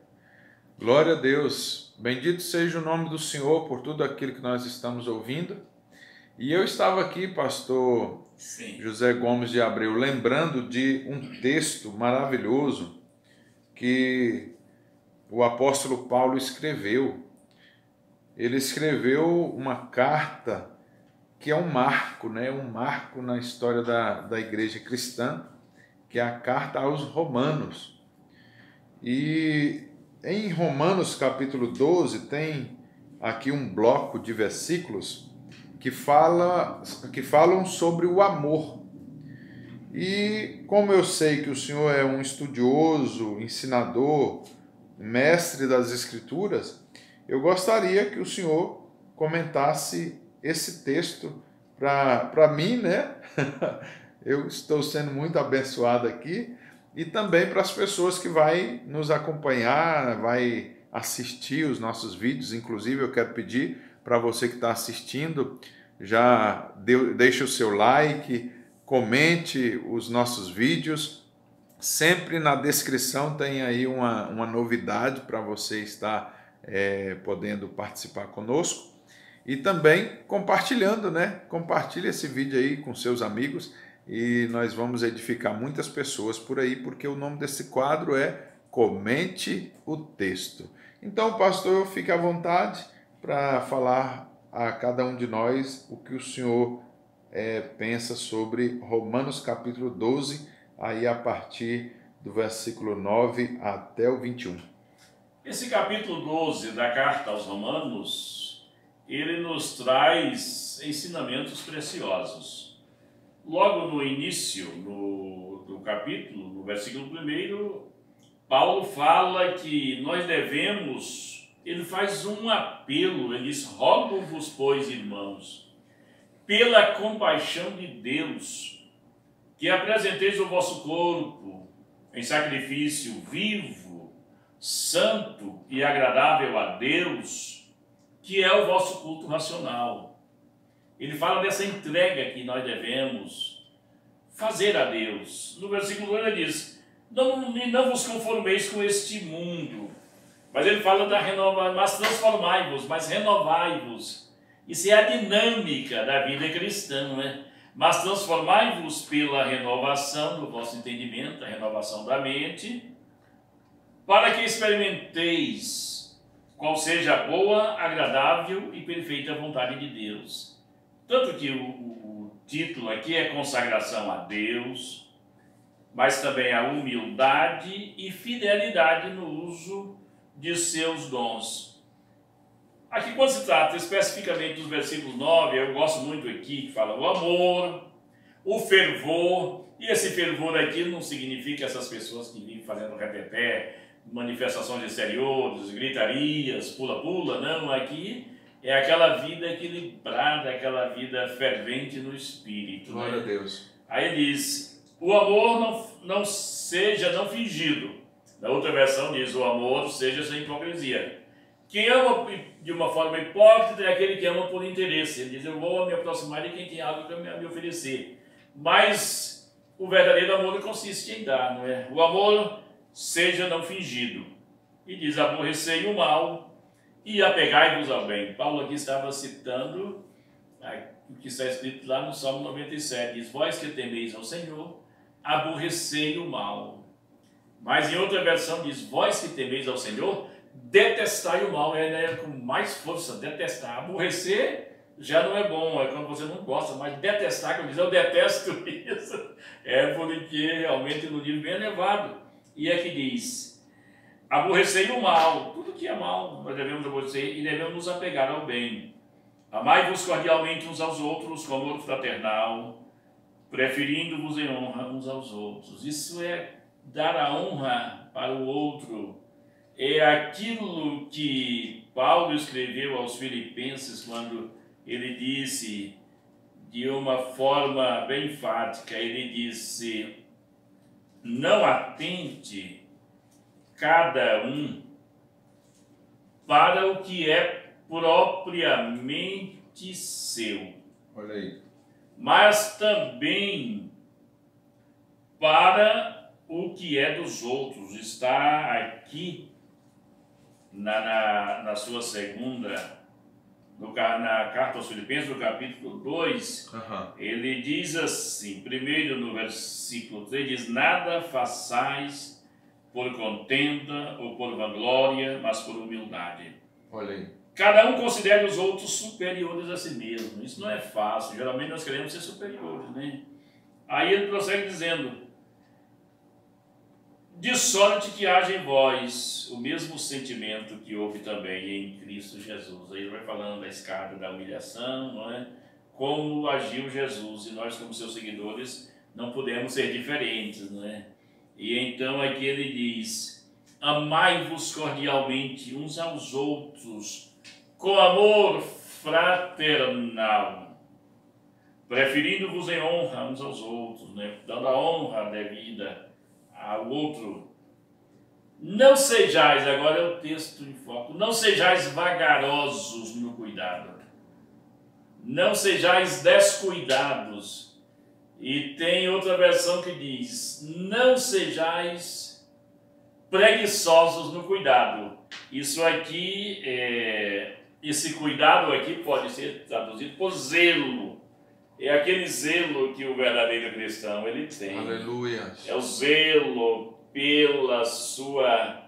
Glória a Deus. Bendito seja o nome do Senhor por tudo aquilo que nós estamos ouvindo. E eu estava aqui, pastor José Gomes de Abreu, lembrando de um texto maravilhoso que o apóstolo Paulo escreveu. Ele escreveu uma carta que é um marco, né? Um marco na história da igreja cristã, que é a carta aos Romanos. E em Romanos capítulo 12 tem aqui um bloco de versículos que falam sobre o amor. E como eu sei que o senhor é um estudioso, ensinador, mestre das Escrituras, eu gostaria que o senhor comentasse esse texto para mim, né? Eu estou sendo muito abençoado aqui, e também para as pessoas que vai nos acompanhar, vai assistir os nossos vídeos. Inclusive, eu quero pedir para você que está assistindo, já deixe o seu like, comente os nossos vídeos. Sempre na descrição tem aí uma novidade para você estar podendo participar conosco. E também compartilhando, né? Compartilhe esse vídeo aí com seus amigos e nós vamos edificar muitas pessoas por aí, porque o nome desse quadro é Comente o Texto. Então, pastor, fique à vontade para falar a cada um de nós o que o senhor pensa sobre Romanos capítulo 12, aí a partir do versículo 9 até o 21. Esse capítulo 12 da carta aos Romanos, ele nos traz ensinamentos preciosos. Logo no início do capítulo, no versículo 1, Paulo fala que nós devemos, ele faz um apelo, ele diz: rogo-vos, pois, irmãos, pela compaixão de Deus, que apresenteis o vosso corpo em sacrifício vivo, santo e agradável a Deus, que é o vosso culto racional. Ele fala dessa entrega que nós devemos fazer a Deus. No versículo 2 ele diz: não vos conformeis com este mundo. Mas ele fala da renovação, mas transformai-vos, mas renovai-vos. Isso é a dinâmica da vida cristã, né? Mas transformai-vos pela renovação do vosso entendimento, a renovação da mente, para que experimenteis qual seja a boa, agradável e perfeita vontade de Deus. Tanto que o título aqui é consagração a Deus, mas também a humildade e fidelidade no uso de seus dons. Aqui, quando se trata especificamente dos versículos 9, eu gosto muito aqui que fala o amor, o fervor, e esse fervor aqui não significa essas pessoas que vivem fazendo repeté, manifestações exteriores, gritarias, pula-pula, não, aqui é aquela vida equilibrada, aquela vida fervente no espírito. Glória a Deus. Aí ele diz: o amor não seja não fingido. Na outra versão diz: o amor seja sem hipocrisia. Quem ama de uma forma hipócrita é aquele que ama por interesse. Ele diz: eu vou me aproximar de quem tem algo para me oferecer. Mas o verdadeiro amor consiste em dar, não é? O amor seja não fingido. E diz: aborrecei o mal e apegai-vos ao bem. Paulo aqui estava citando o que está escrito lá no Salmo 97. Diz: vós que temeis ao Senhor, aborrecei o mal. Mas em outra versão diz: vós que temeis ao Senhor, detestai o mal. É com mais força, detestar. Aborrecer já não é bom, é quando você não gosta, mas detestar, quando diz eu detesto isso, é porque realmente no nível bem elevado. E aqui diz: aborrecei o mal. Tudo que é mal nós devemos aborrecer e devemos nos apegar ao bem. Amai-vos cordialmente uns aos outros com amor fraternal, preferindo-vos em honra uns aos outros. Isso é dar a honra para o outro. É aquilo que Paulo escreveu aos Filipenses quando ele disse, de uma forma bem enfática, ele disse: não atente cada um para o que é propriamente seu. Olha aí. Mas também para o que é dos outros. Está aqui na sua segunda, na carta aos Filipenses, no capítulo 2, ele diz assim, primeiro no versículo 3, diz: nada façais por contenda ou por vanglória, mas por humildade. Olha aí. Cada um considere os outros superiores a si mesmo. Isso não é fácil. Geralmente nós queremos ser superiores, né? Aí ele prossegue dizendo: de sorte que haja em vós o mesmo sentimento que houve também em Cristo Jesus. Aí ele vai falando da escada da humilhação, não é? Como agiu Jesus, e nós, como seus seguidores, não podemos ser diferentes, não é? E então aqui ele diz: amai-vos cordialmente uns aos outros, com amor fraternal, preferindo-vos em honra uns aos outros, né? Dando a honra devida ao outro. Não sejais, agora é o texto em foco, não sejais vagarosos no cuidado, não sejais descuidados. E tem outra versão que diz: não sejais preguiçosos no cuidado. Isso aqui, esse cuidado aqui pode ser traduzido por zelo. É aquele zelo que o verdadeiro cristão ele tem. Aleluia. É o zelo pela sua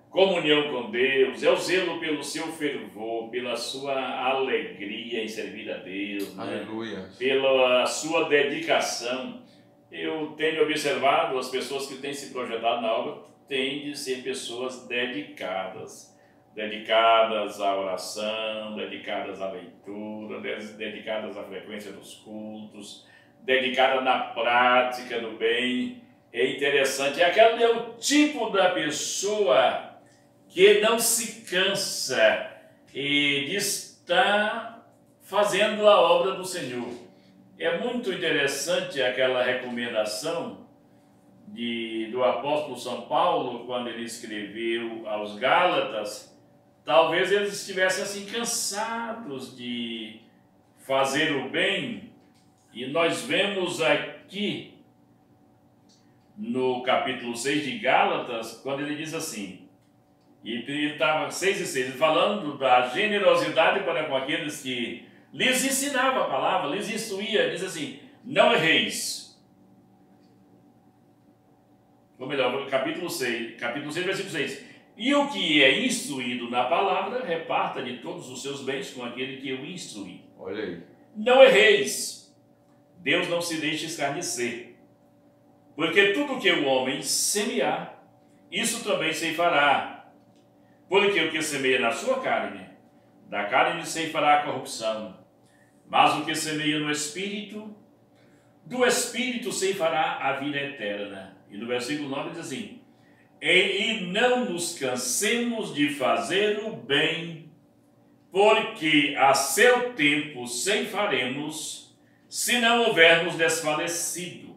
comunhão com Deus, é o zelo pelo seu fervor, pela sua alegria em servir a Deus, Aleluia. Né? Pela sua dedicação. Eu tenho observado as pessoas que têm se projetado na obra têm de ser pessoas dedicadas à oração, dedicadas à leitura, dedicadas à frequência dos cultos, dedicadas na prática do bem. É interessante, é o tipo da pessoa que não se cansa de estar fazendo a obra do Senhor. É muito interessante aquela recomendação do apóstolo São Paulo, quando ele escreveu aos Gálatas. Talvez eles estivessem assim cansados de fazer o bem, e nós vemos aqui no capítulo 6 de Gálatas, quando ele diz assim, e ele estava 6 e 6, falando da generosidade para com aqueles que lhes ensinava a palavra, lhes instruía, diz assim: não erreis. Ou melhor, capítulo 6, versículo 6. E o que é instruído na palavra, reparta de todos os seus bens com aquele que o instrui. Olha aí. Não erreis. Deus não se deixa escarnecer. Porque tudo que o homem semear, isso também ceifará. Porque o que semeia na sua carne, da carne ceifará a corrupção. Mas o que semeia no Espírito, do Espírito ceifará a vida eterna. E no versículo 9 diz assim: e não nos cansemos de fazer o bem, porque a seu tempo ceifaremos, se não houvermos desfalecido.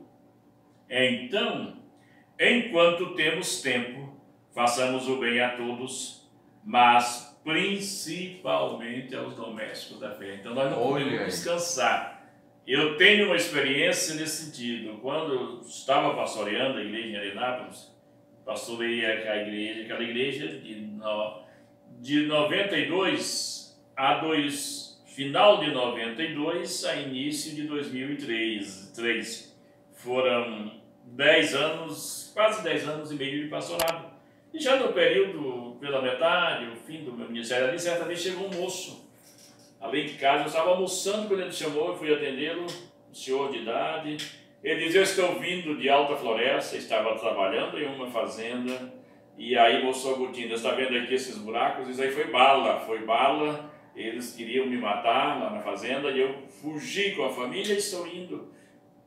Então, enquanto temos tempo, façamos o bem a todos, mas principalmente aos domésticos da fé. Então nós não podemos descansar. Eu tenho uma experiência nesse sentido. Quando eu estava pastoreando a igreja em Arenápolis, pastorei aquela igreja de 92 a final de 92 a início de 2003. Foram 10 anos, quase 10 anos e meio de pastorado. E já no período, pela metade, o fim do meu ministério ali, certa vez chegou um moço, além de casa, eu estava almoçando quando ele chamou, eu fui atendê-lo, um senhor de idade. Ele disse: eu estou vindo de Alta Floresta, estava trabalhando em uma fazenda, e aí mostrou a botina, está vendo aqui esses buracos? Isso aí foi bala, eles queriam me matar lá na fazenda e eu fugi com a família e estou indo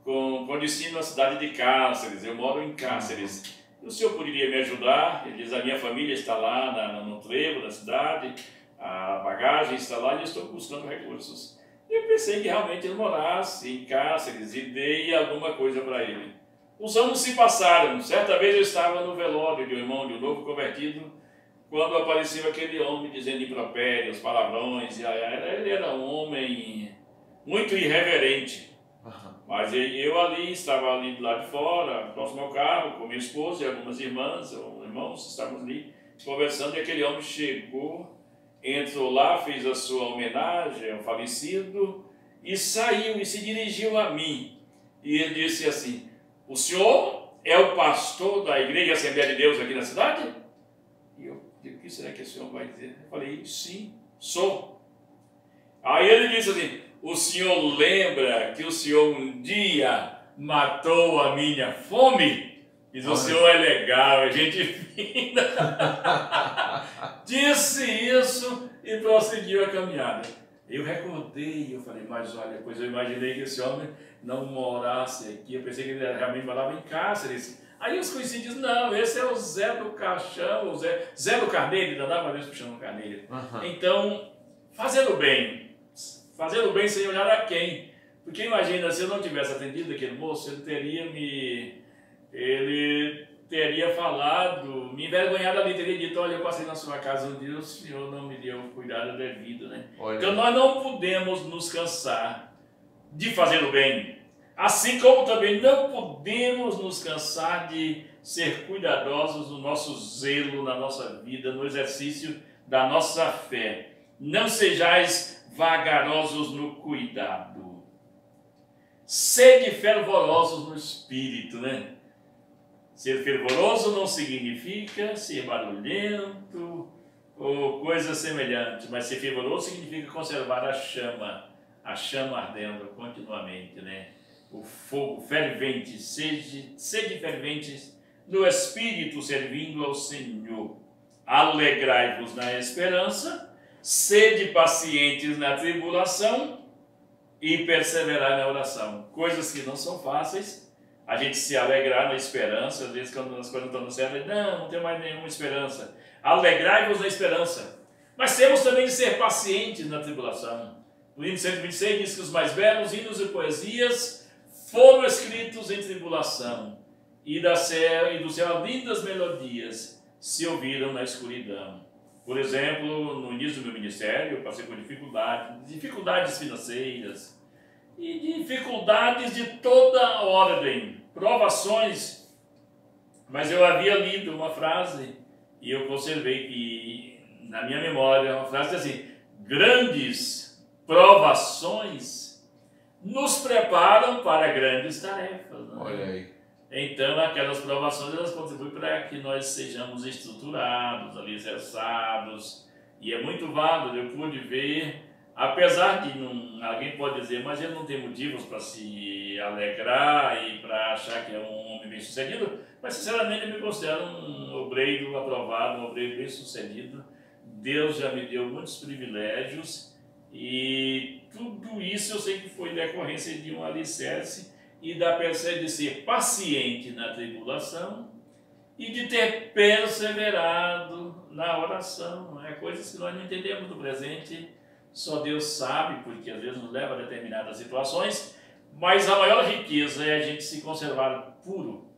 com destino à cidade de Cáceres. Eu moro em Cáceres. O senhor poderia me ajudar? Ele diz, a minha família está lá no trevo da cidade, a bagagem está lá e eu estou buscando recursos. E eu pensei que realmente ele morasse em Cáceres e dei alguma coisa para ele. Os anos se passaram. Certa vez eu estava no velório de um irmão, de um novo convertido, quando apareceu aquele homem dizendo impropérios, palavrões. Ele era um homem muito irreverente. Mas eu ali, estava ali do lado de fora, próximo ao carro, com minha esposa e algumas irmãs, ou irmãos, estávamos ali conversando, e aquele homem chegou, entrou lá, fez a sua homenagem ao falecido, e saiu e se dirigiu a mim. E ele disse assim, o senhor é o pastor da Igreja Assembleia de Deus aqui na cidade? E eu digo, o que será que o senhor vai dizer? Eu falei, sim, sou. Aí ele disse assim, o senhor lembra que o senhor um dia matou a minha fome? Diz, o senhor é legal, é gente fina. Disse isso e prosseguiu a caminhada. Eu recordei, eu falei, mas olha, pois eu imaginei que esse homem não morasse aqui. Eu pensei que ele realmente morava em Cáceres. Aí os conhecidos dizem, não, esse é o Zé do Caixão, o Zé do Carneiro, ainda dá uma vez puxando o Carneiro. Então, fazendo bem sem olhar a quem. Porque imagina, se eu não tivesse atendido aquele moço, ele teria falado, me envergonhado ali, teria dito, olha, eu passei na sua casa um dia, o senhor não me deu o cuidado devido, né? Então nós não podemos nos cansar de fazer o bem. Assim como também não podemos nos cansar de ser cuidadosos no nosso zelo, na nossa vida, no exercício da nossa fé. Não sejais vagarosos no cuidado. Sede fervorosos no espírito, né? Ser fervoroso não significa ser barulhento ou coisa semelhante, mas ser fervoroso significa conservar a chama ardendo continuamente, né? O fogo fervente, sede ferventes no espírito servindo ao Senhor. Alegrai-vos na esperança, sede pacientes na tribulação e perseverai na oração. Coisas que não são fáceis, a gente se alegrar na esperança, às vezes quando as coisas não estão certas, não tem mais nenhuma esperança. Alegrai-vos na esperança. Mas temos também de ser pacientes na tribulação. O hino 126 diz que os mais belos hinos e poesias foram escritos em tribulação, e do céu lindas melodias se ouviram na escuridão. Por exemplo, no início do meu ministério, eu passei por dificuldades financeiras e dificuldades de toda ordem, provações. Mas eu havia lido uma frase e eu conservei que, na minha memória, uma frase assim, grandes provações nos preparam para grandes tarefas. Né? Olha aí. Então, aquelas provações, elas contribuem para que nós sejamos estruturados, alicerçados, e é muito válido. Eu pude ver, apesar de alguém pode dizer, mas ele não tem motivos para se alegrar e para achar que é um homem bem-sucedido, mas sinceramente eu me considero um obreiro aprovado, um obreiro bem-sucedido. Deus já me deu muitos privilégios e tudo isso eu sei que foi decorrência de um alicerce e de ser paciente na tribulação e de ter perseverado na oração. Coisas que nós não entendemos no presente, só Deus sabe, porque às vezes nos leva a determinadas situações, mas a maior riqueza é a gente se conservar puro.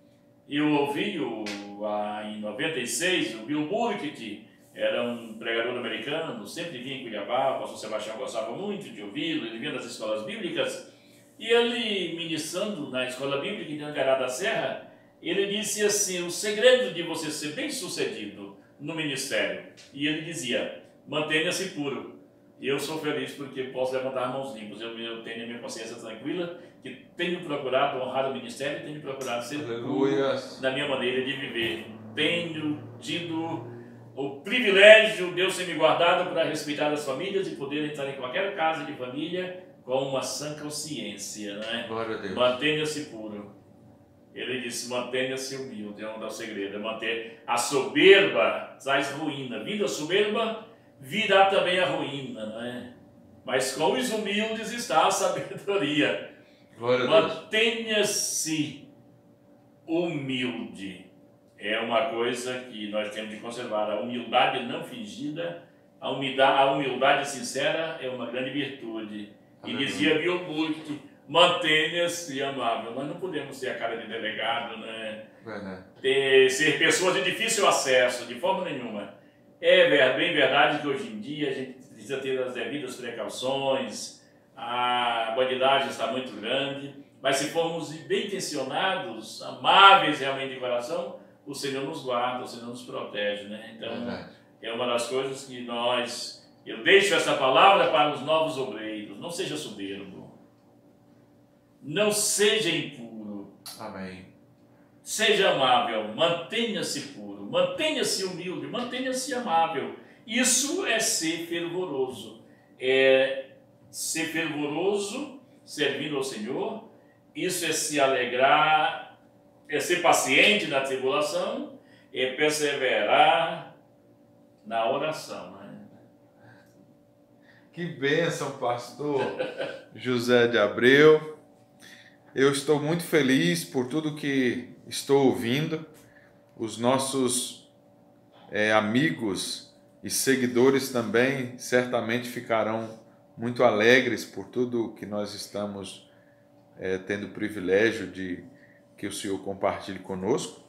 Eu ouvi em 96 o Bill Burkett, era um pregador americano, sempre vinha em Cuiabá, o pastor Sebastião gostava muito de ouvi-lo, ele vinha das escolas bíblicas. E ele, ministrando na escola bíblica em Angará da Serra, ele disse assim, o segredo de você ser bem-sucedido no ministério. E ele dizia, mantenha-se puro. E eu sou feliz porque posso levantar mãos limpas. Eu tenho a minha consciência tranquila, que tenho procurado honrar o ministério, tenho procurado ser puro na minha maneira de viver. Tenho tido o privilégio, Deus ter me guardado para respeitar as famílias e poder entrar em qualquer casa de família com uma sã consciência, né? Glória a Deus. Mantenha-se puro. Ele disse, mantenha-se humilde, é um dos segredos. Manter a soberba traz ruína. Vindo a soberba, virá também a ruína, não é? Mas com os humildes está a sabedoria. Mantenha-se humilde. É uma coisa que nós temos de conservar. A humildade não fingida, a humildade sincera é uma grande virtude. E dizia Bill Burke, mantenha-se amável. Nós não podemos ser a cara de delegado, né? Ser pessoas de difícil acesso, de forma nenhuma. É bem verdade que hoje em dia a gente precisa ter as devidas precauções, a bandidagem está muito grande, mas se formos bem intencionados, amáveis realmente de coração, o Senhor nos guarda, o Senhor nos protege, né? Então, é uma das coisas que eu deixo essa palavra para os novos obreiros. Não seja soberbo, não seja impuro. Amém. Seja amável, mantenha-se puro, mantenha-se humilde, mantenha-se amável. Isso é ser fervoroso. É ser fervoroso, servindo ao Senhor. Isso é se alegrar, é ser paciente na tribulação, é perseverar na oração. Né? Que bênção, pastor José de Abreu. Eu estou muito feliz por tudo que estou ouvindo. Os nossos amigos e seguidores também certamente ficarão muito alegres por tudo que nós estamos tendo o privilégio de que o Senhor compartilhe conosco.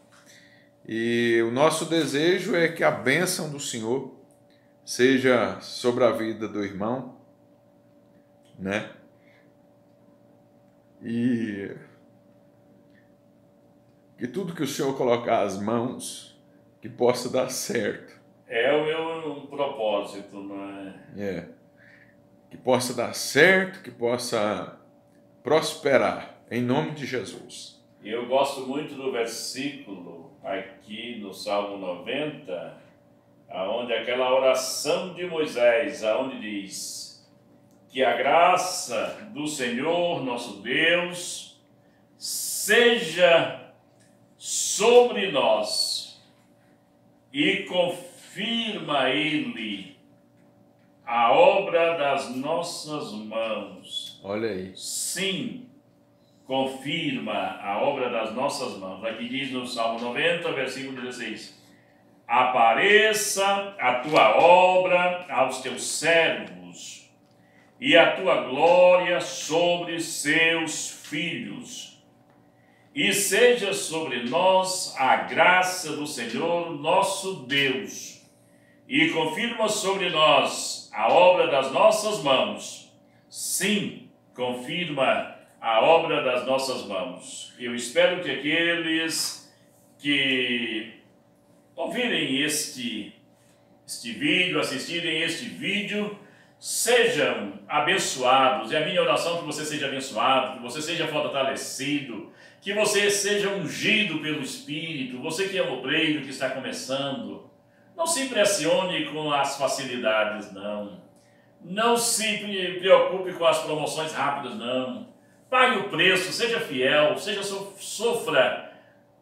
E o nosso desejo é que a bênção do Senhor seja sobre a vida do irmão, né? E que tudo que o Senhor colocar as mãos, que possa dar certo. É o meu propósito, não é? Que possa dar certo, que possa prosperar, em nome de Jesus. Eu gosto muito do versículo aqui no Salmo 90, aonde aquela oração de Moisés, aonde diz que a graça do Senhor, nosso Deus, seja sobre nós e confirma Ele a obra das nossas mãos. Olha aí. Sim, confirma a obra das nossas mãos. Aqui diz no Salmo 90, versículo 16. Apareça a tua obra aos teus servos e a tua glória sobre seus filhos. E seja sobre nós a graça do Senhor nosso Deus, e confirma sobre nós a obra das nossas mãos. Sim, confirma a obra das nossas mãos. Eu espero que aqueles que ouvirem este vídeo, assistirem este vídeo, sejam abençoados. É a minha oração que você seja abençoado, que você seja fortalecido, que você seja ungido pelo Espírito. Você que é um obreiro, que está começando, não se impressione com as facilidades, não. Não se preocupe com as promoções rápidas, não. Pague o preço, seja fiel, sofra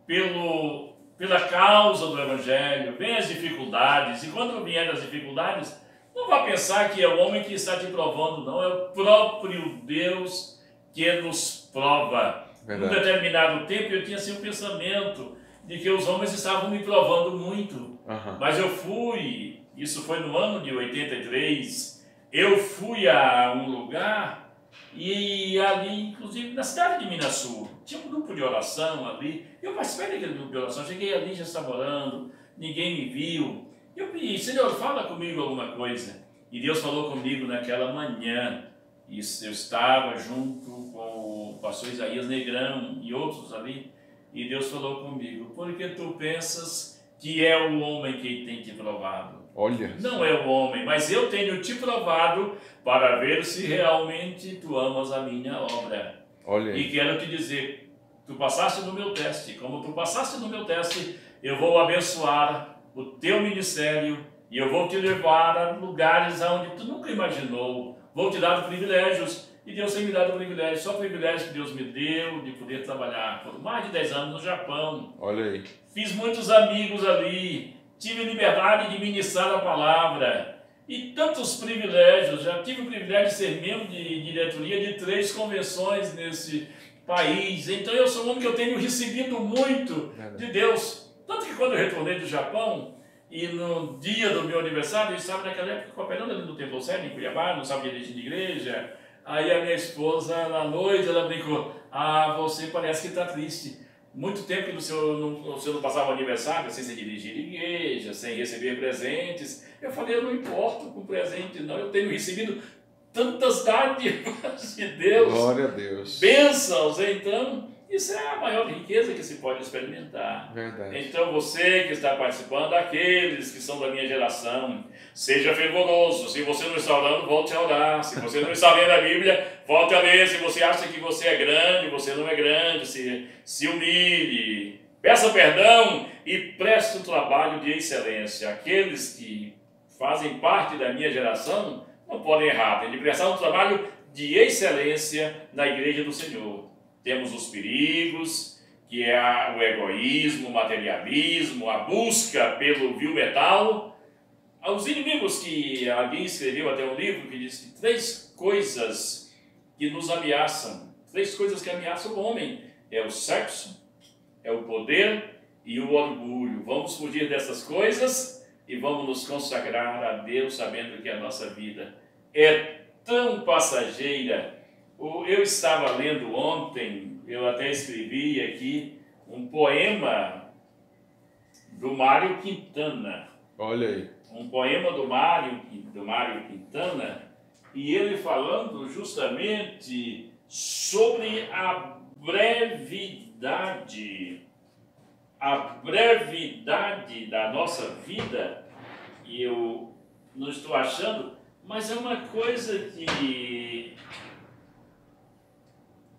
pela causa do Evangelho. Venha as dificuldades, e quando vierem as dificuldades, não vá pensar que é o homem que está te provando, não. É o próprio Deus que nos prova. Verdade. Num determinado tempo eu tinha assim um pensamento de que os homens estavam me provando muito. Mas eu fui, isso foi no ano de 83, eu fui a um lugar, e ali, inclusive na cidade de Minasul, tinha um grupo de oração ali. Eu participei daquele grupo de oração, cheguei ali, já estava orando, ninguém me viu. Eu pedi, Senhor, fala comigo alguma coisa. E Deus falou comigo naquela manhã. E eu estava junto com o pastor Isaías Negrão e outros ali. E Deus falou comigo, porque tu pensas que é o homem que tem te provado. Olha. Não é o homem, mas eu tenho te provado para ver se realmente tu amas a minha obra. Olha. E quero te dizer, tu passaste no meu teste. Como tu passaste no meu teste, eu vou abençoar o teu ministério e eu vou te levar a lugares onde tu nunca imaginou. Vou te dar privilégios, e Deus tem me dado privilégios, só privilégios que Deus me deu de poder trabalhar por mais de 10 anos no Japão. Olha aí. Fiz muitos amigos ali, tive liberdade de ministrar a palavra, e tantos privilégios. Já tive o privilégio de ser membro de diretoria de 3 convenções nesse país. Então eu sou um homem que eu tenho recebido muito de Deus. Tanto que quando eu retornei do Japão, e no dia do meu aniversário, eu estava naquela época cooperando ali no Templo Sede, em Cuiabá, não estava dirigindo igreja. Aí a minha esposa, na noite, ela brincou: ah, você parece que está triste. Muito tempo que o senhor não passava o aniversário sem se dirigir à igreja, sem receber presentes. Eu falei: eu não importo com presente, não. Eu tenho recebido tantas dádivas de Deus. Glória a Deus. Bênçãos. Então, isso é a maior riqueza que se pode experimentar. Verdade. Então, você que está participando, aqueles que são da minha geração, seja fervoroso. Se você não está orando, volte a orar. Se você não está lendo a Bíblia, volte a ler. Se você acha que você é grande, você não é grande, se humilhe. Peça perdão e preste um trabalho de excelência. Aqueles que fazem parte da minha geração não podem errar. Tem de prestar um trabalho de excelência na igreja do Senhor. Temos os perigos, que é o egoísmo, o materialismo, a busca pelo vil metal. Os inimigos, que alguém escreveu até um livro que diz que 3 coisas que nos ameaçam, 3 coisas que ameaçam o homem: é o sexo, é o poder e o orgulho. Vamos fugir dessas coisas e vamos nos consagrar a Deus, sabendo que a nossa vida é tão passageira. Eu estava lendo ontem, eu até escrevi aqui, um poema do Mário Quintana. Olha aí. Um poema do Mário Quintana, e ele falando justamente sobre a brevidade da nossa vida. E eu não estou achando, mas é uma coisa que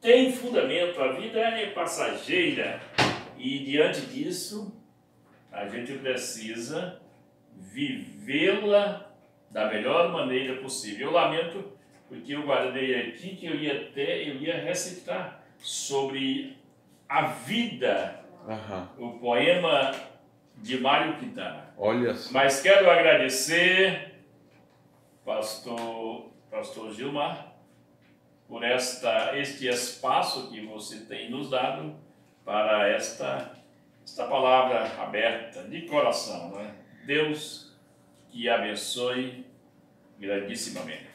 tem fundamento. A vida é passageira e, diante disso, a gente precisa vivê-la da melhor maneira possível. Eu lamento, porque eu guardei aqui que eu ia recitar sobre a vida, o poema de Mário Quintana. Olha só. Mas quero agradecer, pastor Gilmar, por este espaço que você tem nos dado para esta palavra aberta de coração, não é? Deus que abençoe grandissimamente.